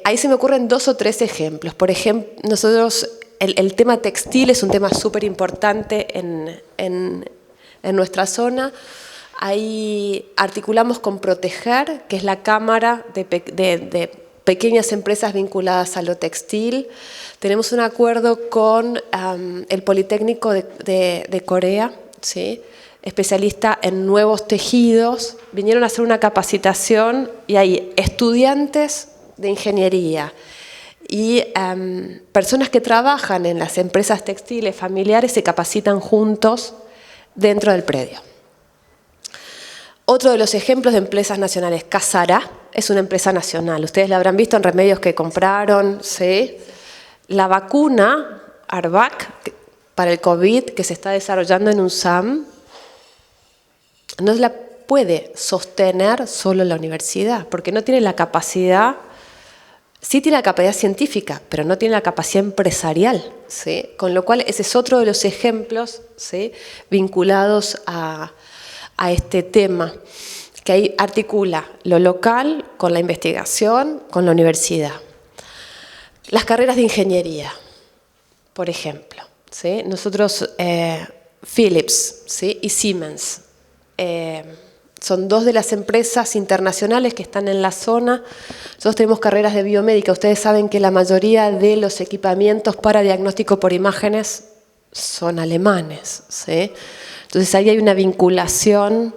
Ahí se me ocurren 2 o 3 ejemplos. Por ejemplo, nosotros, el tema textil es un tema súper importante en nuestra zona. Ahí articulamos con Proteger, que es la cámara de pequeñas empresas vinculadas a lo textil. Tenemos un acuerdo con el Politécnico de Corea, ¿sí? Especialista en nuevos tejidos. Vinieron a hacer una capacitación y hay estudiantes de ingeniería y personas que trabajan en las empresas textiles familiares se capacitan juntos dentro del predio. Otro de los ejemplos de empresas nacionales, Casara, es una empresa nacional. Ustedes la habrán visto en remedios que compraron, ¿sí? La vacuna Arvac para el COVID que se está desarrollando en UNSAM no la puede sostener solo la universidad, porque no tiene la capacidad, sí tiene la capacidad científica, pero no tiene la capacidad empresarial, ¿sí? Con lo cual ese es otro de los ejemplos, ¿sí? Vinculados a este tema, que ahí articula lo local con la investigación, con la universidad. Las carreras de ingeniería, por ejemplo, ¿sí? Nosotros, Philips, ¿sí? Y Siemens, son 2 de las empresas internacionales que están en la zona. Nosotros tenemos carreras de biomédica. Ustedes saben que la mayoría de los equipamientos para diagnóstico por imágenes son alemanes, ¿sí? Entonces ahí hay una vinculación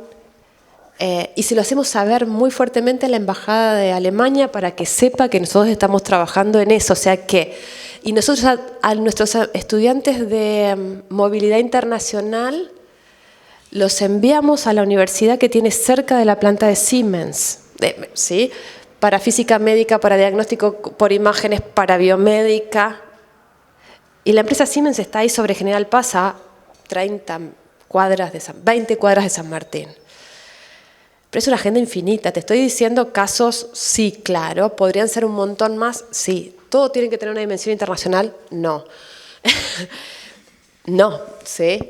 y se lo hacemos saber muy fuertemente a la Embajada de Alemania para que sepa que nosotros estamos trabajando en eso. O sea que, y nosotros a nuestros estudiantes de movilidad internacional los enviamos a la universidad que tiene cerca de la planta de Siemens, ¿sí? Para física médica, para diagnóstico por imágenes, para biomédica. Y la empresa Siemens está ahí sobre General Paz a 20 cuadras de San Martín. Pero es una agenda infinita. Te estoy diciendo casos, sí, claro. ¿Podrían ser un montón más? Sí. ¿Todo tiene que tener una dimensión internacional? No. No, ¿sí?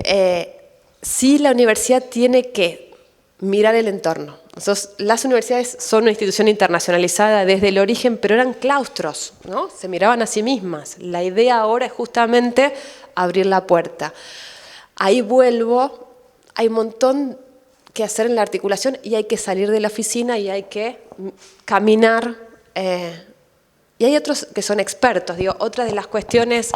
Sí, la universidad tiene que mirar el entorno. Entonces, las universidades son una institución internacionalizada desde el origen, pero eran claustros, ¿no? Se miraban a sí mismas. La idea ahora es justamente abrir la puerta. Ahí vuelvo, hay un montón que hacer en la articulación y hay que salir de la oficina y hay que caminar. Y hay otros que son expertos. Digo, otra de las cuestiones...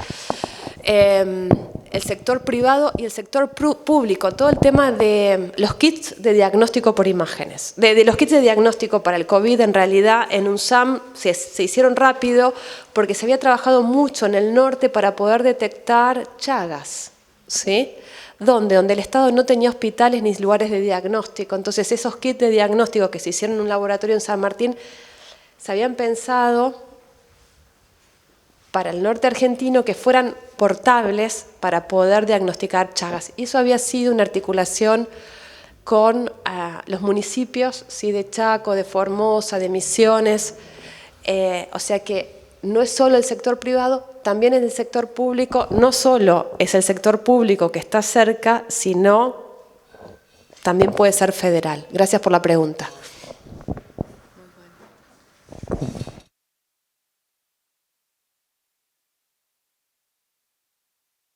el sector privado y el sector público, todo el tema de los kits de diagnóstico por imágenes. De los kits de diagnóstico para el COVID, en realidad, en UNSAM se hicieron rápido porque se había trabajado mucho en el norte para poder detectar Chagas, ¿sí? Donde el Estado no tenía hospitales ni lugares de diagnóstico. Entonces, esos kits de diagnóstico que se hicieron en un laboratorio en San Martín se habían pensado para el norte argentino que fueran portables para poder diagnosticar Chagas. Y eso había sido una articulación con los municipios, ¿sí? De Chaco, de Formosa, de Misiones. O sea que no es solo el sector privado, también es el sector público. No solo es el sector público que está cerca, sino también puede ser federal. Gracias por la pregunta.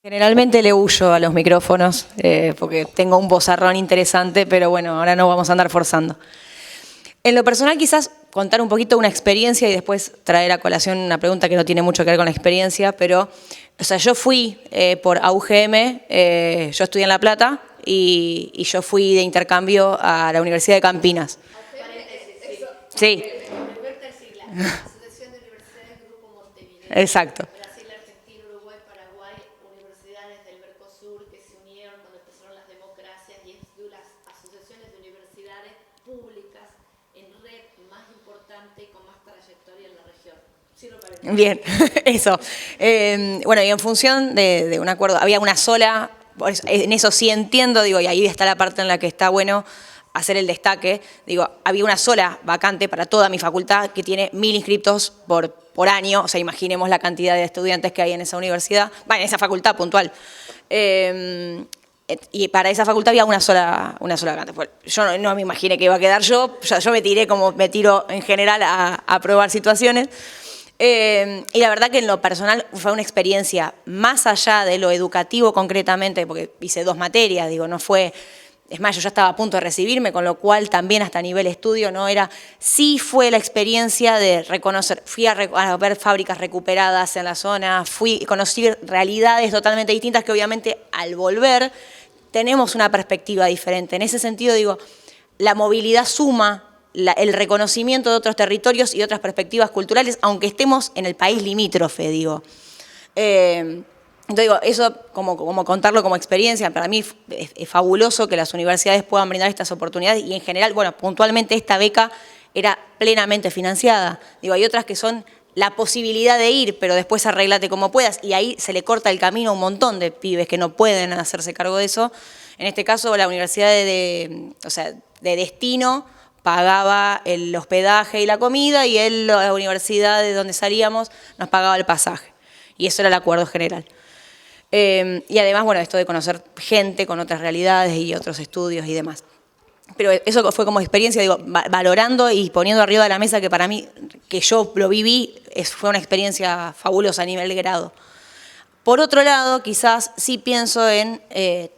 Generalmente le huyo a los micrófonos porque tengo un vozarrón interesante, pero bueno, ahora no vamos a andar forzando. En lo personal, quizás contar un poquito una experiencia y después traer a colación una pregunta que no tiene mucho que ver con la experiencia, pero, o sea, yo fui por AUGM, yo estudié en La Plata y yo fui de intercambio a la Universidad de Campinas. Sí. Exacto. Bien, eso. Bueno, y en función de un acuerdo, había una sola, en eso sí entiendo, digo, y ahí está la parte en la que está bueno hacer el destaque, digo, había una sola vacante para toda mi facultad que tiene 1000 inscriptos por año, o sea, imaginemos la cantidad de estudiantes que hay en esa universidad, en esa facultad puntual. Y para esa facultad había una sola vacante. Yo no me imaginé que iba a quedar yo me tiré como me tiro en general a probar situaciones. Y la verdad que en lo personal fue una experiencia más allá de lo educativo concretamente, porque hice 2 materias, digo, no fue... Es más, yo ya estaba a punto de recibirme, con lo cual también hasta a nivel estudio no era... Sí fue la experiencia de reconocer, fui a ver fábricas recuperadas en la zona, conocí realidades totalmente distintas que obviamente al volver tenemos una perspectiva diferente. En ese sentido, digo, la movilidad suma, el reconocimiento de otros territorios y otras perspectivas culturales, aunque estemos en el país limítrofe, digo. Entonces digo, eso como contarlo como experiencia, para mí es fabuloso que las universidades puedan brindar estas oportunidades y en general, bueno, puntualmente esta beca era plenamente financiada. Digo, hay otras que son la posibilidad de ir, pero después arreglate como puedas y ahí se le corta el camino a un montón de pibes que no pueden hacerse cargo de eso. En este caso, la universidad de destino pagaba el hospedaje y la comida y la universidad de donde salíamos nos pagaba el pasaje. Y eso era el acuerdo general. Y además, bueno, esto de conocer gente con otras realidades y otros estudios y demás. Pero eso fue como experiencia, digo, valorando y poniendo arriba de la mesa que para mí, que yo lo viví, fue una experiencia fabulosa a nivel de grado. Por otro lado, quizás sí pienso en,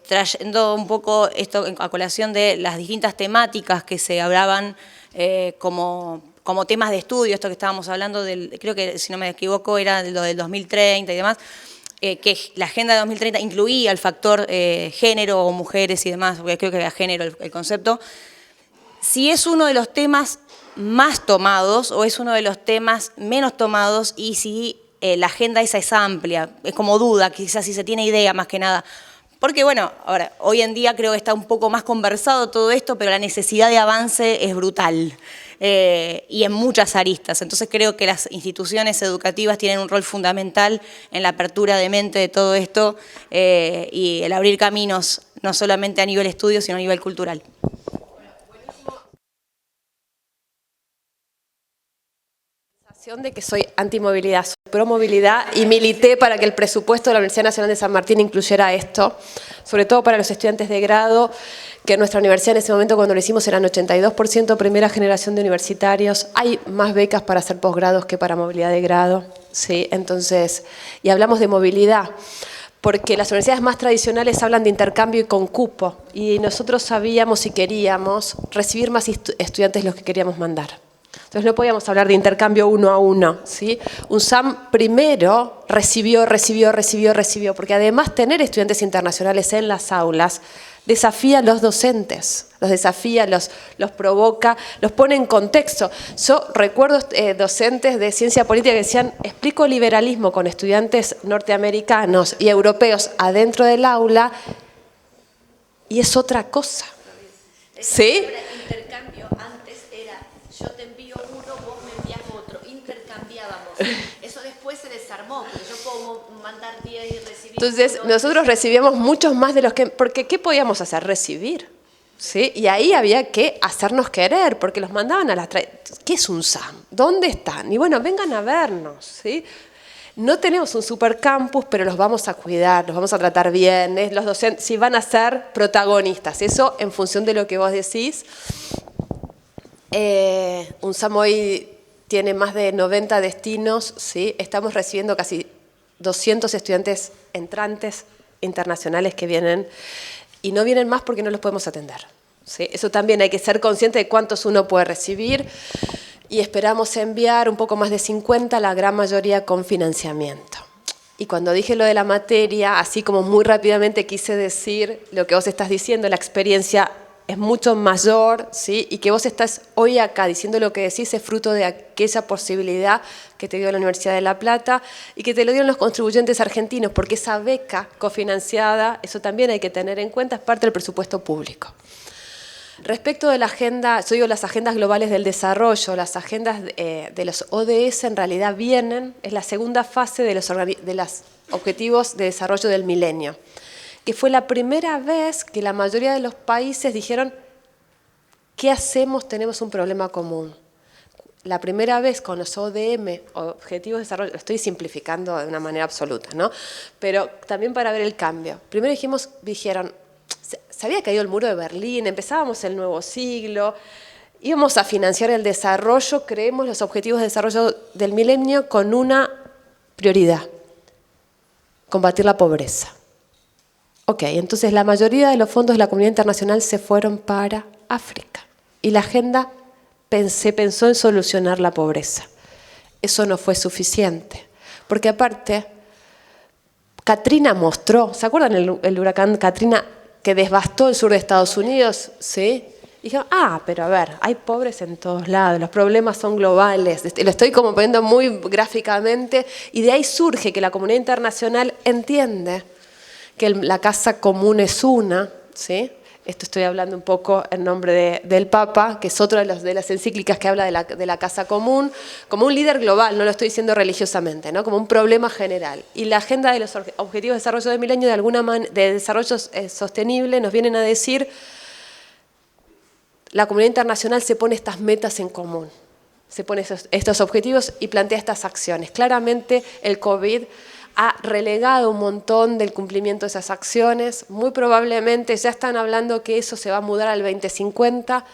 trayendo un poco esto a colación de las distintas temáticas que se hablaban como temas de estudio, esto que estábamos hablando, creo que si no me equivoco era lo del 2030 y demás, que la Agenda de 2030 incluía el factor género o mujeres y demás, porque creo que era género el concepto. Si es uno de los temas más tomados o es uno de los temas menos tomados y si la agenda esa es amplia, es como duda, quizás si se tiene idea más que nada. Porque bueno, ahora, hoy en día creo que está un poco más conversado todo esto, pero la necesidad de avance es brutal y en muchas aristas. Entonces creo que las instituciones educativas tienen un rol fundamental en la apertura de mente de todo esto y el abrir caminos, no solamente a nivel estudio, sino a nivel cultural. De que soy antimovilidad, soy pro movilidad y milité para que el presupuesto de la Universidad Nacional de San Martín incluyera esto, sobre todo para los estudiantes de grado, que en nuestra universidad en ese momento cuando lo hicimos eran 82% primera generación de universitarios, hay más becas para hacer posgrados que para movilidad de grado, ¿sí? Entonces, y hablamos de movilidad, porque las universidades más tradicionales hablan de intercambio y con cupo, y nosotros sabíamos y queríamos recibir más estudiantes de los que queríamos mandar. Entonces no podíamos hablar de intercambio 1 a 1, ¿sí? UNSAM primero recibió, porque además tener estudiantes internacionales en las aulas desafía a los docentes, los desafía, los provoca, los pone en contexto. Yo recuerdo docentes de ciencia política que decían, explico liberalismo con estudiantes norteamericanos y europeos adentro del aula y es otra cosa, ¿sí? Eso después se desarmó, porque yo puedo mandar 10 y recibir... Entonces, nosotros recibíamos muchos más de los que... Porque ¿qué podíamos hacer? Recibir, ¿sí? Y ahí había que hacernos querer, porque los mandaban a las... ¿Qué es un SAM? ¿Dónde están? Y bueno, vengan a vernos, ¿sí? No tenemos un supercampus, pero los vamos a cuidar, los vamos a tratar bien. Los docentes sí van a ser protagonistas. Eso en función de lo que vos decís. Un SAM hoy tiene más de 90 destinos, ¿sí? Estamos recibiendo casi 200 estudiantes entrantes internacionales que vienen y no vienen más porque no los podemos atender. ¿Sí? Eso también hay que ser consciente de cuántos uno puede recibir y esperamos enviar un poco más de 50, la gran mayoría con financiamiento. Y cuando dije lo de la materia, así como muy rápidamente quise decir lo que vos estás diciendo, la experiencia es mucho mayor, ¿sí? Y que vos estás hoy acá diciendo lo que decís es fruto de aquella posibilidad que te dio la Universidad de La Plata y que te lo dieron los contribuyentes argentinos, porque esa beca cofinanciada, eso también hay que tener en cuenta, es parte del presupuesto público. Respecto de la agenda, yo digo las agendas globales del desarrollo, las agendas de los ODS en realidad vienen, es la segunda fase de los objetivos de desarrollo del milenio, que fue la primera vez que la mayoría de los países dijeron, ¿qué hacemos? Tenemos un problema común. La primera vez con los ODM, Objetivos de Desarrollo, lo estoy simplificando de una manera absoluta, ¿no? Pero también para ver el cambio. Primero dijeron, se había caído el muro de Berlín, empezábamos el nuevo siglo, íbamos a financiar el desarrollo, creemos los objetivos de desarrollo del milenio con una prioridad, combatir la pobreza. Ok, entonces la mayoría de los fondos de la comunidad internacional se fueron para África y la agenda se pensó en solucionar la pobreza. Eso no fue suficiente, porque aparte, Katrina mostró, ¿se acuerdan el huracán Katrina que devastó el sur de Estados Unidos? ¿Sí? Y dijeron, pero a ver, hay pobres en todos lados, los problemas son globales. Lo estoy como poniendo muy gráficamente y de ahí surge que la comunidad internacional entiende que la casa común es una, ¿sí? Esto estoy hablando un poco en nombre del Papa, que es otra de las encíclicas que habla de la casa común, como un líder global, no lo estoy diciendo religiosamente, ¿no? Como un problema general. Y la agenda de los Objetivos de Desarrollo del Milenio, de desarrollo sostenible, nos vienen a decir, la comunidad internacional se pone estas metas en común, se pone estos objetivos y plantea estas acciones. Claramente el COVID ha relegado un montón del cumplimiento de esas acciones, muy probablemente ya están hablando que eso se va a mudar al 2050,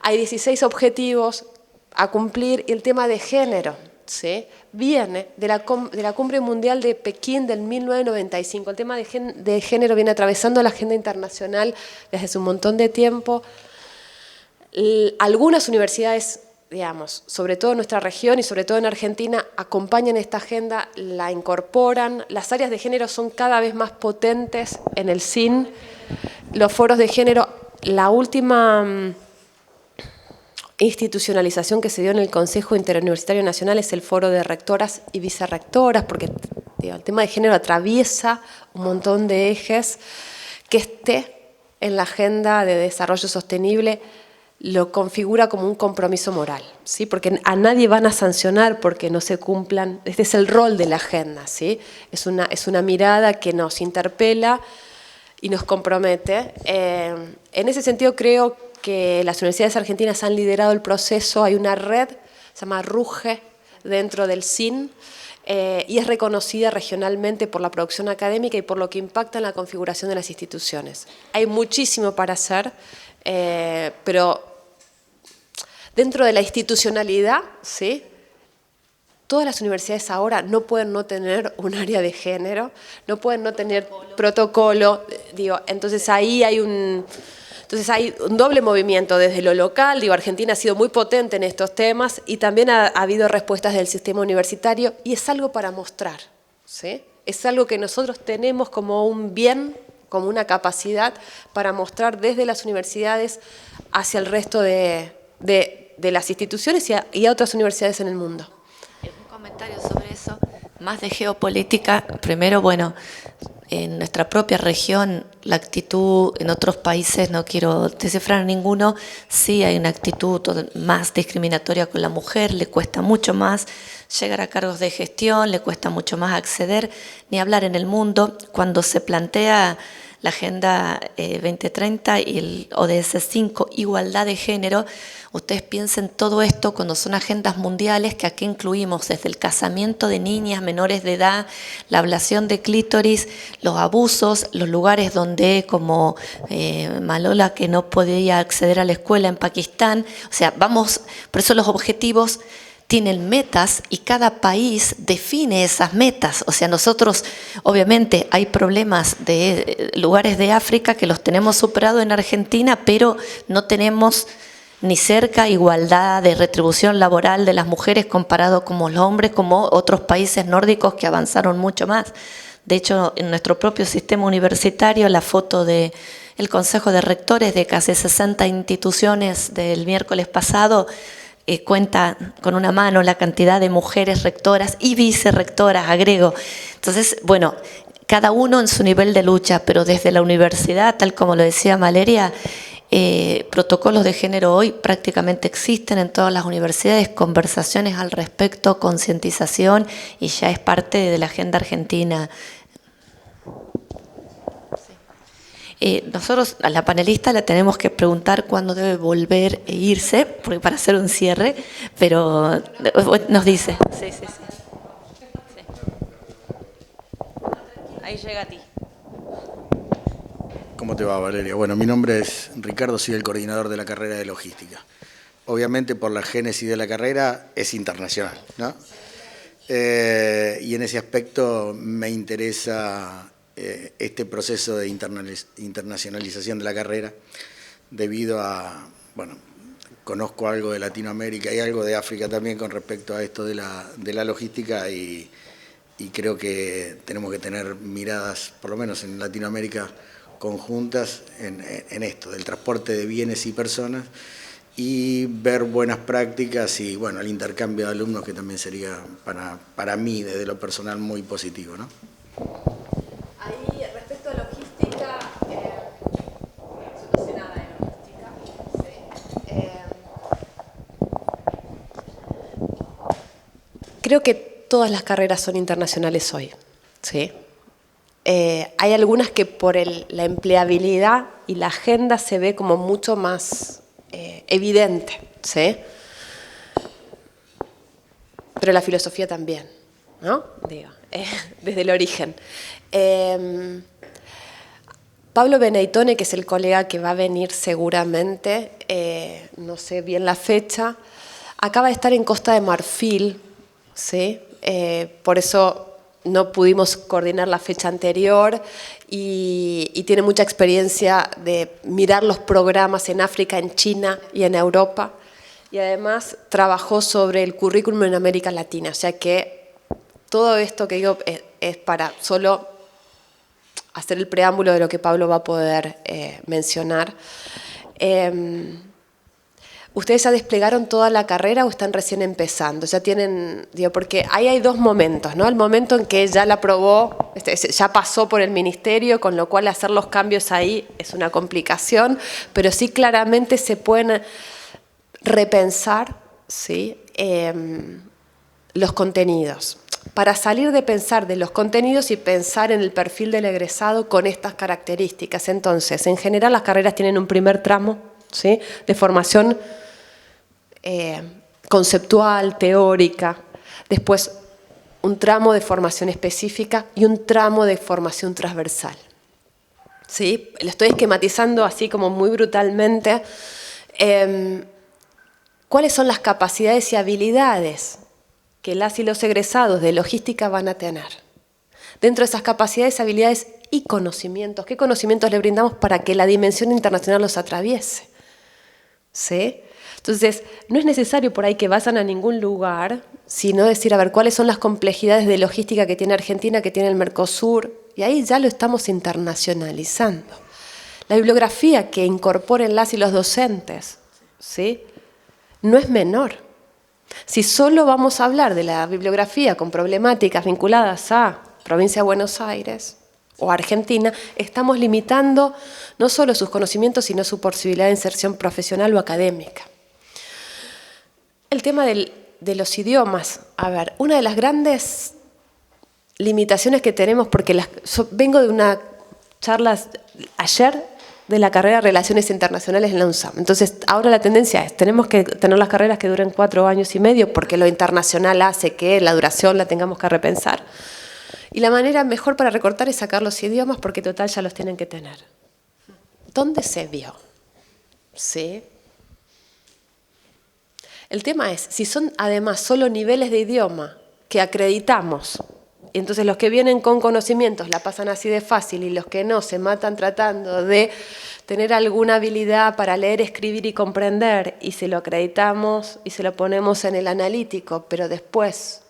hay 16 objetivos a cumplir y el tema de género, ¿sí? Viene de la Cumbre Mundial de Pekín del 1995, el tema de género viene atravesando la agenda internacional desde hace un montón de tiempo, algunas universidades, digamos, sobre todo en nuestra región y sobre todo en Argentina, acompañan esta agenda, la incorporan. Las áreas de género son cada vez más potentes en el CIN. Los foros de género, la última institucionalización que se dio en el Consejo Interuniversitario Nacional es el foro de rectoras y vicerrectoras, porque el tema de género atraviesa un montón de ejes. Que esté en la agenda de desarrollo sostenible lo configura como un compromiso moral, ¿sí? Porque a nadie van a sancionar porque no se cumplan, este es el rol de la agenda, ¿sí? Es una mirada que nos interpela y nos compromete. En ese sentido creo que las universidades argentinas han liderado el proceso, hay una red, se llama RUGE, dentro del CIN, y es reconocida regionalmente por la producción académica y por lo que impacta en la configuración de las instituciones. Hay muchísimo para hacer, pero dentro de la institucionalidad, ¿sí? Todas las universidades ahora no pueden no tener un área de género, no pueden no tener protocolo, entonces ahí hay un doble movimiento desde lo local, Argentina ha sido muy potente en estos temas y también ha habido respuestas del sistema universitario y es algo para mostrar, ¿sí? Es algo que nosotros tenemos como un bien, como una capacidad para mostrar desde las universidades hacia el resto de las instituciones y a otras universidades en el mundo. Un comentario sobre eso, más de geopolítica. Primero, bueno, en nuestra propia región, la actitud en otros países, no quiero descifrar ninguno, sí hay una actitud más discriminatoria con la mujer, le cuesta mucho más llegar a cargos de gestión, le cuesta mucho más acceder, ni hablar en el mundo. Cuando se plantea la Agenda 2030 y el ODS 5, igualdad de género, ustedes piensen todo esto cuando son agendas mundiales que aquí incluimos desde el casamiento de niñas menores de edad, la ablación de clítoris, los abusos, los lugares donde como Malola que no podía acceder a la escuela en Pakistán, o sea, vamos, por eso los objetivos tienen metas y cada país define esas metas. O sea, nosotros, obviamente, hay problemas de lugares de África que los tenemos superados en Argentina, pero no tenemos ni cerca igualdad de retribución laboral de las mujeres comparado con los hombres, como otros países nórdicos que avanzaron mucho más. De hecho, en nuestro propio sistema universitario, la foto del Consejo de Rectores de casi 60 instituciones del miércoles pasado cuenta con una mano la cantidad de mujeres rectoras y vicerrectoras, agrego. Entonces, bueno, cada uno en su nivel de lucha, pero desde la universidad, tal como lo decía Valeria, protocolos de género hoy prácticamente existen en todas las universidades, conversaciones al respecto, concientización, y ya es parte de la agenda argentina. Nosotros a la panelista le tenemos que preguntar cuándo debe volver e irse, porque para hacer un cierre, pero nos dice. Sí. Ahí llega a ti. ¿Cómo te va, Valeria? Bueno, mi nombre es Ricardo, soy el coordinador de la carrera de logística. Obviamente, por la génesis de la carrera, es internacional, ¿no? Y en ese aspecto me interesa este proceso de internacionalización de la carrera, debido a, bueno, conozco algo de Latinoamérica y algo de África también con respecto a esto de la logística, y creo que tenemos que tener miradas, por lo menos en Latinoamérica, conjuntas en esto, del transporte de bienes y personas, y ver buenas prácticas y, bueno, el intercambio de alumnos, que también sería para mí, desde lo personal, muy positivo, ¿no? Ahí, respecto a logística, yo no sé nada de logística. Creo que todas las carreras son internacionales hoy, ¿sí? Hay algunas que por la empleabilidad y la agenda se ve como mucho más evidente, ¿sí? Pero la filosofía también, ¿no? Digo, desde el origen. Pablo Beneitone, que es el colega que va a venir seguramente, no sé bien la fecha, acaba de estar en Costa de Marfil, ¿sí? Por eso no pudimos coordinar la fecha anterior, y tiene mucha experiencia de mirar los programas en África, en China y en Europa, y además trabajó sobre el currículum en América Latina, o sea que todo esto que digo es para solo hacer el preámbulo de lo que Pablo va a poder mencionar. ¿Ustedes ya desplegaron toda la carrera o están recién empezando? Ya tienen, digo, porque ahí hay dos momentos, ¿no? El momento en que ya la aprobó, ya pasó por el ministerio, con lo cual hacer los cambios ahí es una complicación, pero sí claramente se pueden repensar, ¿sí? Los contenidos. Para salir de pensar de los contenidos y pensar en el perfil del egresado con estas características. Entonces, en general las carreras tienen un primer tramo, ¿sí? De formación conceptual, teórica, después un tramo de formación específica y un tramo de formación transversal. ¿Sí? Lo estoy esquematizando así como muy brutalmente. ¿Cuáles son las capacidades y habilidades que las y los egresados de logística van a tener? Dentro de esas capacidades, habilidades y conocimientos, ¿qué conocimientos le brindamos para que la dimensión internacional los atraviese? ¿Sí? Entonces, no es necesario por ahí que vayan a ningún lugar, sino decir, a ver, ¿cuáles son las complejidades de logística que tiene Argentina, que tiene el Mercosur? Y ahí ya lo estamos internacionalizando. La bibliografía que incorporen las y los docentes, ¿sí? No es menor. Si solo vamos a hablar de la bibliografía con problemáticas vinculadas a provincia de Buenos Aires o Argentina, estamos limitando no solo sus conocimientos, sino su posibilidad de inserción profesional o académica. El tema de los idiomas. A ver, una de las grandes limitaciones que tenemos, porque yo vengo de una charla ayer de la carrera de Relaciones Internacionales en la UNSAM. Entonces, ahora la tendencia es, tenemos que tener las carreras que duren 4 años y medio, porque lo internacional hace que la duración la tengamos que repensar. Y la manera mejor para recortar es sacar los idiomas, porque total ya los tienen que tener. ¿Dónde se vio? ¿Sí? El tema es, si son además solo niveles de idioma que acreditamos, y entonces los que vienen con conocimientos la pasan así de fácil y los que no se matan tratando de tener alguna habilidad para leer, escribir y comprender, y se lo acreditamos y se lo ponemos en el analítico, pero después,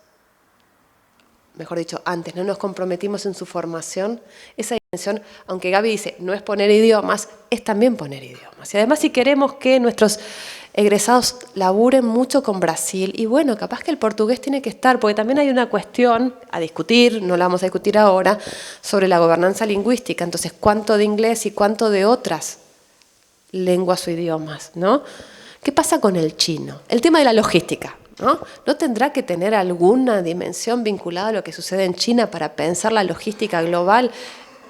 mejor dicho, antes no nos comprometimos en su formación, esa dimensión, aunque Gaby dice, no es poner idiomas, es también poner idiomas. Y además si queremos que nuestros egresados laburen mucho con Brasil, y bueno, capaz que el portugués tiene que estar, porque también hay una cuestión a discutir, no la vamos a discutir ahora, sobre la gobernanza lingüística. Entonces, ¿cuánto de inglés y cuánto de otras lenguas o idiomas, ¿no? ¿Qué pasa con el chino? El tema de la logística, ¿no? ¿No tendrá que tener alguna dimensión vinculada a lo que sucede en China para pensar la logística global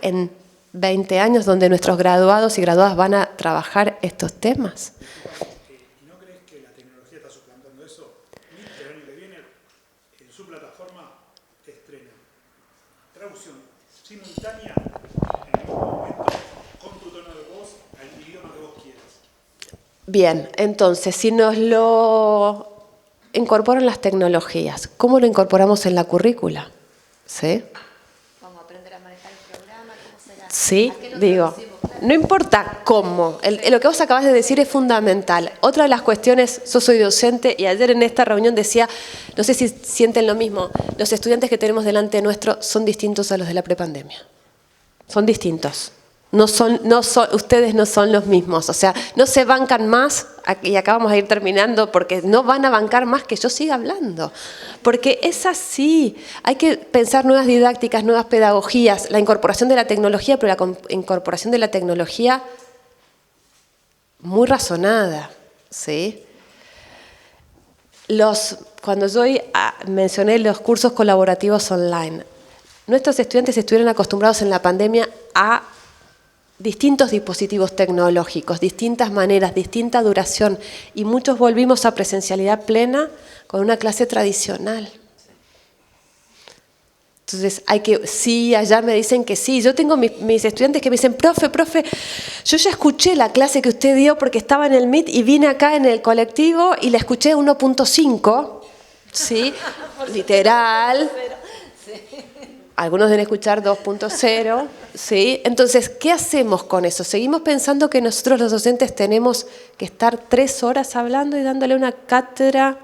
en 20 años donde nuestros graduados y graduadas van a trabajar estos temas? ¿No crees que la tecnología está suplantando eso? MIT el año que viene en su plataforma estrena traducción simultánea en el mismo momento con tu tono de voz al idioma que vos quieras. Bien, entonces si nos lo incorporan las tecnologías, ¿cómo lo incorporamos en la currícula? ¿Sí? Vamos a aprender a manejar el programa, ¿cómo será? Sí, digo, no importa cómo, lo que vos acabas de decir es fundamental. Otra de las cuestiones, yo soy docente y ayer en esta reunión decía, no sé si sienten lo mismo, los estudiantes que tenemos delante nuestro son distintos a los de la prepandemia. Son distintos. Ustedes no son los mismos, o sea, no se bancan más, y acá vamos a ir terminando, porque no van a bancar más que yo siga hablando, porque es así, hay que pensar nuevas didácticas, nuevas pedagogías, la incorporación de la tecnología, pero la incorporación de la tecnología muy razonada, ¿sí? Cuando yo mencioné los cursos colaborativos online, nuestros estudiantes estuvieron acostumbrados en la pandemia a distintos dispositivos tecnológicos, distintas maneras, distinta duración, y muchos volvimos a presencialidad plena con una clase tradicional. Entonces, sí, allá me dicen que sí. Yo tengo mis estudiantes que me dicen, profe, yo ya escuché la clase que usted dio porque estaba en el Meet y vine acá en el colectivo y la escuché 1.5, ¿sí? Literal. Algunos deben escuchar 2.0, ¿sí? Entonces, ¿qué hacemos con eso? ¿Seguimos pensando que nosotros los docentes tenemos que estar 3 horas hablando y dándole una cátedra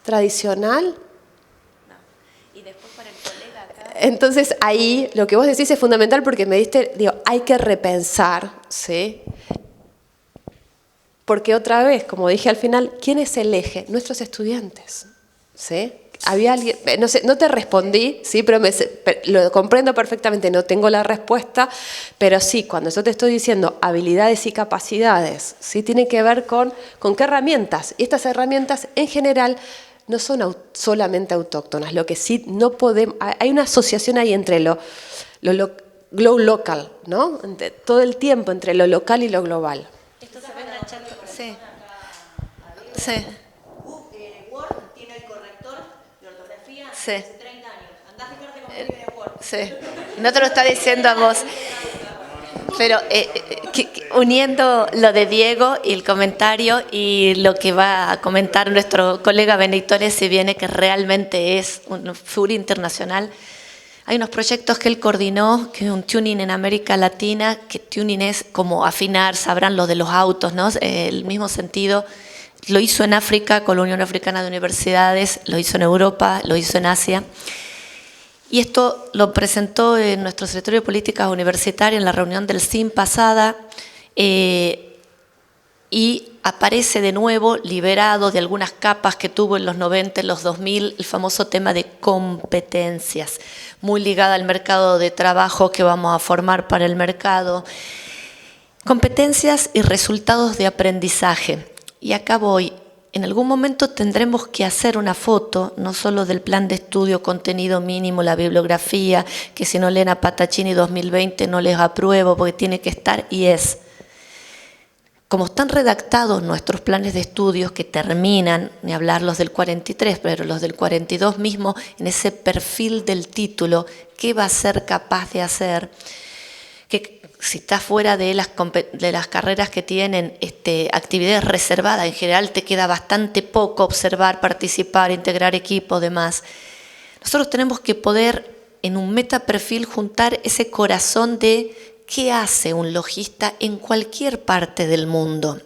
tradicional? No. Y después para el colega acá. Entonces, ahí lo que vos decís es fundamental porque me diste, hay que repensar, ¿sí? Porque otra vez, como dije al final, ¿quién es el eje? Nuestros estudiantes, ¿sí? Había alguien, no sé, no te respondí, sí, pero lo comprendo perfectamente, no tengo la respuesta, pero sí, cuando yo te estoy diciendo habilidades y capacidades, sí, tiene que ver con qué herramientas, y estas herramientas en general no son solamente autóctonas, lo que sí no podemos, hay una asociación ahí entre lo local, ¿no? Todo el tiempo entre lo local y lo global. Esto se ve en la chat, sí. Sí. Sí. 30 años. Andá a fijarte cómo escribe de Word. Sí. No te lo está diciendo a vos. Pero uniendo lo de Diego y el comentario y lo que va a comentar nuestro colega Benedictore, si viene que realmente es un figura internacional, hay unos proyectos que él coordinó, que es un tuning en América Latina, que tuning es como afinar, sabrán lo de los autos, ¿no? El mismo sentido. Lo hizo en África con la Unión Africana de Universidades, lo hizo en Europa, lo hizo en Asia. Y esto lo presentó en nuestro secretario de Políticas Universitarias en la reunión del CIM pasada, y aparece de nuevo, liberado de algunas capas que tuvo en los 90, en los 2000, el famoso tema de competencias, muy ligada al mercado de trabajo que vamos a formar para el mercado. Competencias y resultados de aprendizaje. Y acá voy, en algún momento tendremos que hacer una foto, no solo del plan de estudio, contenido mínimo, la bibliografía, que si no leen a Pataccini 2020 no les apruebo porque tiene que estar y es. Como están redactados nuestros planes de estudios que terminan, ni hablar los del 43, pero los del 42 mismo, en ese perfil del título, ¿qué va a ser capaz de hacer? Que si estás fuera de las carreras que tienen actividades reservadas, en general te queda bastante poco observar, participar, integrar equipos, demás. Nosotros tenemos que poder en un metaperfil juntar ese corazón de qué hace un logista en cualquier parte del mundo.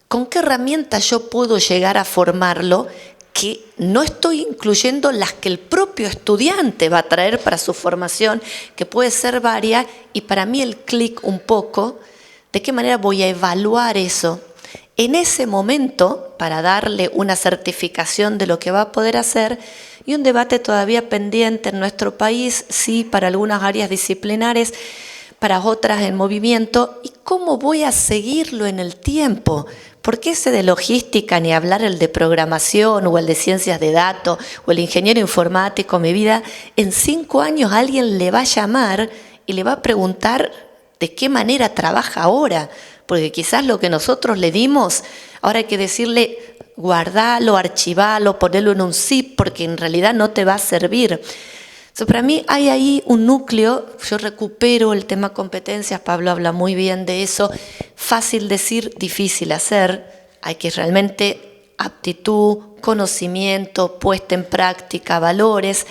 ¿Con qué herramientas yo puedo llegar a formarlo? Que no estoy incluyendo las que el propio estudiante va a traer para su formación, que puede ser varia, y para mí el clic un poco, de qué manera voy a evaluar eso en ese momento para darle una certificación de lo que va a poder hacer, y un debate todavía pendiente en nuestro país, sí, para algunas áreas disciplinares, para otras en movimiento, y cómo voy a seguirlo en el tiempo. Porque ese de logística, ni hablar el de programación o el de ciencias de datos o el ingeniero informático, mi vida, en 5 años alguien le va a llamar y le va a preguntar de qué manera trabaja ahora. Porque quizás lo que nosotros le dimos, ahora hay que decirle guardalo, archivalo, ponerlo en un zip, porque en realidad no te va a servir. So, para mí hay ahí un núcleo, yo recupero el tema competencias, Pablo habla muy bien de eso, fácil decir, difícil hacer, hay que realmente aptitud, conocimiento, puesta en práctica, valores,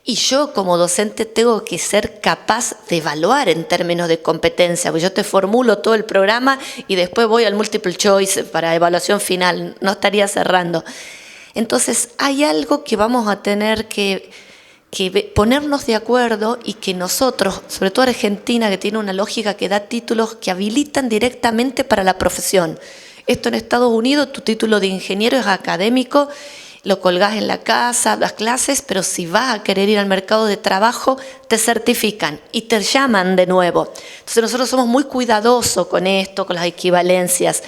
y yo como docente tengo que ser capaz de evaluar en términos de competencia, porque yo te formulo todo el programa y después voy al multiple choice para evaluación final, no estaría cerrando. Entonces hay algo que vamos a tener que ponernos de acuerdo, y que nosotros, sobre todo Argentina, que tiene una lógica que da títulos que habilitan directamente para la profesión. Esto en Estados Unidos, tu título de ingeniero es académico, lo colgás en la casa, das clases, pero si vas a querer ir al mercado de trabajo, te certifican y te llaman de nuevo. Entonces nosotros somos muy cuidadosos con esto, con las equivalencias,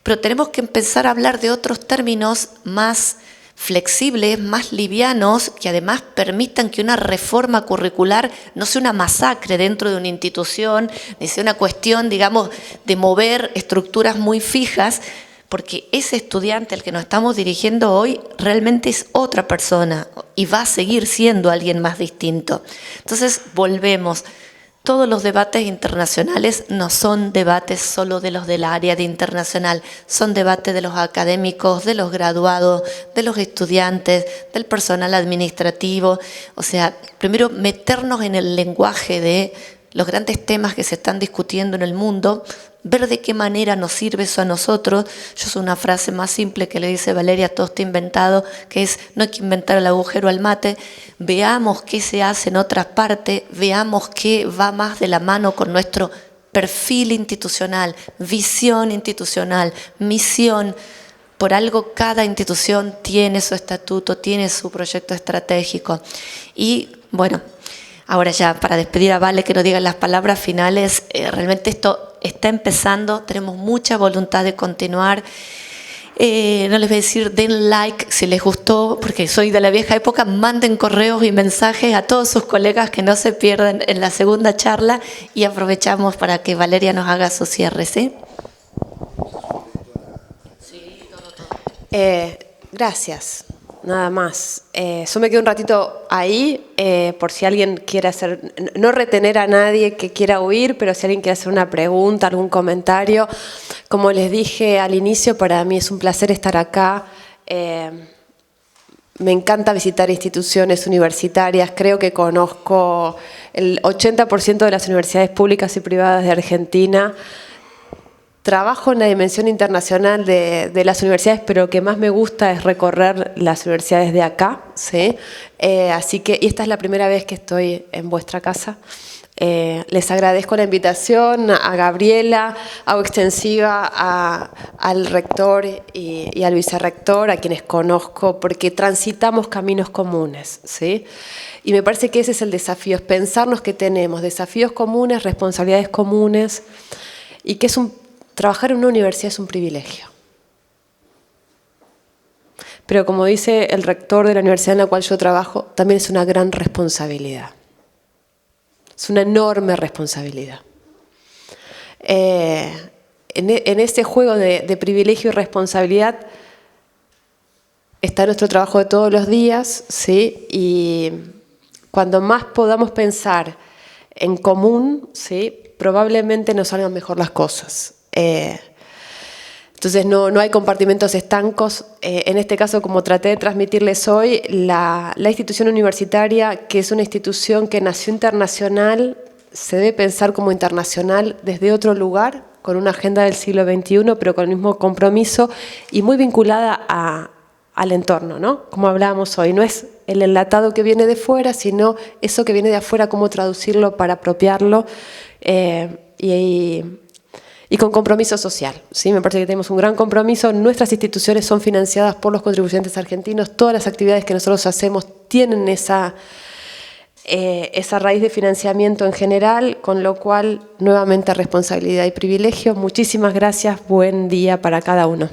pero tenemos que empezar a hablar de otros términos más flexibles, más livianos, que además permitan que una reforma curricular no sea una masacre dentro de una institución, ni sea una cuestión, digamos, de mover estructuras muy fijas, porque ese estudiante al que nos estamos dirigiendo hoy realmente es otra persona y va a seguir siendo alguien más distinto. Entonces, volvemos. Todos los debates internacionales no son debates solo de los del área de internacional, son debates de los académicos, de los graduados, de los estudiantes, del personal administrativo. O sea, primero meternos en el lenguaje de los grandes temas que se están discutiendo en el mundo, ver de qué manera nos sirve eso a nosotros. Yo uso una frase más simple que le dice Valeria, todo está inventado, que es: no hay que inventar el agujero al mate, veamos qué se hace en otras partes, veamos qué va más de la mano con nuestro perfil institucional, visión institucional, misión. Por algo cada institución tiene su estatuto, tiene su proyecto estratégico. Y bueno, ahora ya para despedir a Vale, que nos diga las palabras finales, realmente esto está empezando, tenemos mucha voluntad de continuar. No les voy a decir den like si les gustó, porque soy de la vieja época, manden correos y mensajes a todos sus colegas que no se pierdan en la segunda charla, y aprovechamos para que Valeria nos haga su cierre, ¿sí? Gracias, nada más. Yo me quedo un ratito ahí, por si alguien quiere hacer, no retener a nadie que quiera huir, pero si alguien quiere hacer una pregunta, algún comentario. Como les dije al inicio, para mí es un placer estar acá. Me encanta visitar instituciones universitarias, creo que conozco el 80% de las universidades públicas y privadas de Argentina. Trabajo en la dimensión internacional de las universidades, pero lo que más me gusta es recorrer las universidades de acá, ¿sí? Así que, y esta es la primera vez que estoy en vuestra casa. Les agradezco la invitación a Gabriela, hago extensiva al rector y al vicerrector, a quienes conozco, porque transitamos caminos comunes, ¿sí? Y me parece que ese es el desafío, es pensarnos que tenemos desafíos comunes, responsabilidades comunes, y que trabajar en una universidad es un privilegio. Pero como dice el rector de la universidad en la cual yo trabajo, también es una gran responsabilidad. Es una enorme responsabilidad. En ese juego de privilegio y responsabilidad está nuestro trabajo de todos los días, ¿sí? Y cuando más podamos pensar en común, ¿sí?, probablemente nos salgan mejor las cosas. Entonces no hay compartimentos estancos. En este caso, como traté de transmitirles hoy, la institución universitaria, que es una institución que nació internacional, se debe pensar como internacional desde otro lugar, con una agenda del siglo XXI, pero con el mismo compromiso y muy vinculada al entorno, ¿no? Como hablábamos hoy, no es el enlatado que viene de fuera, sino eso que viene de afuera, cómo traducirlo para apropiarlo y con compromiso social. ¿Sí? Me parece que tenemos un gran compromiso. Nuestras instituciones son financiadas por los contribuyentes argentinos. Todas las actividades que nosotros hacemos tienen esa raíz de financiamiento en general, con lo cual, nuevamente, responsabilidad y privilegio. Muchísimas gracias. Buen día para cada uno.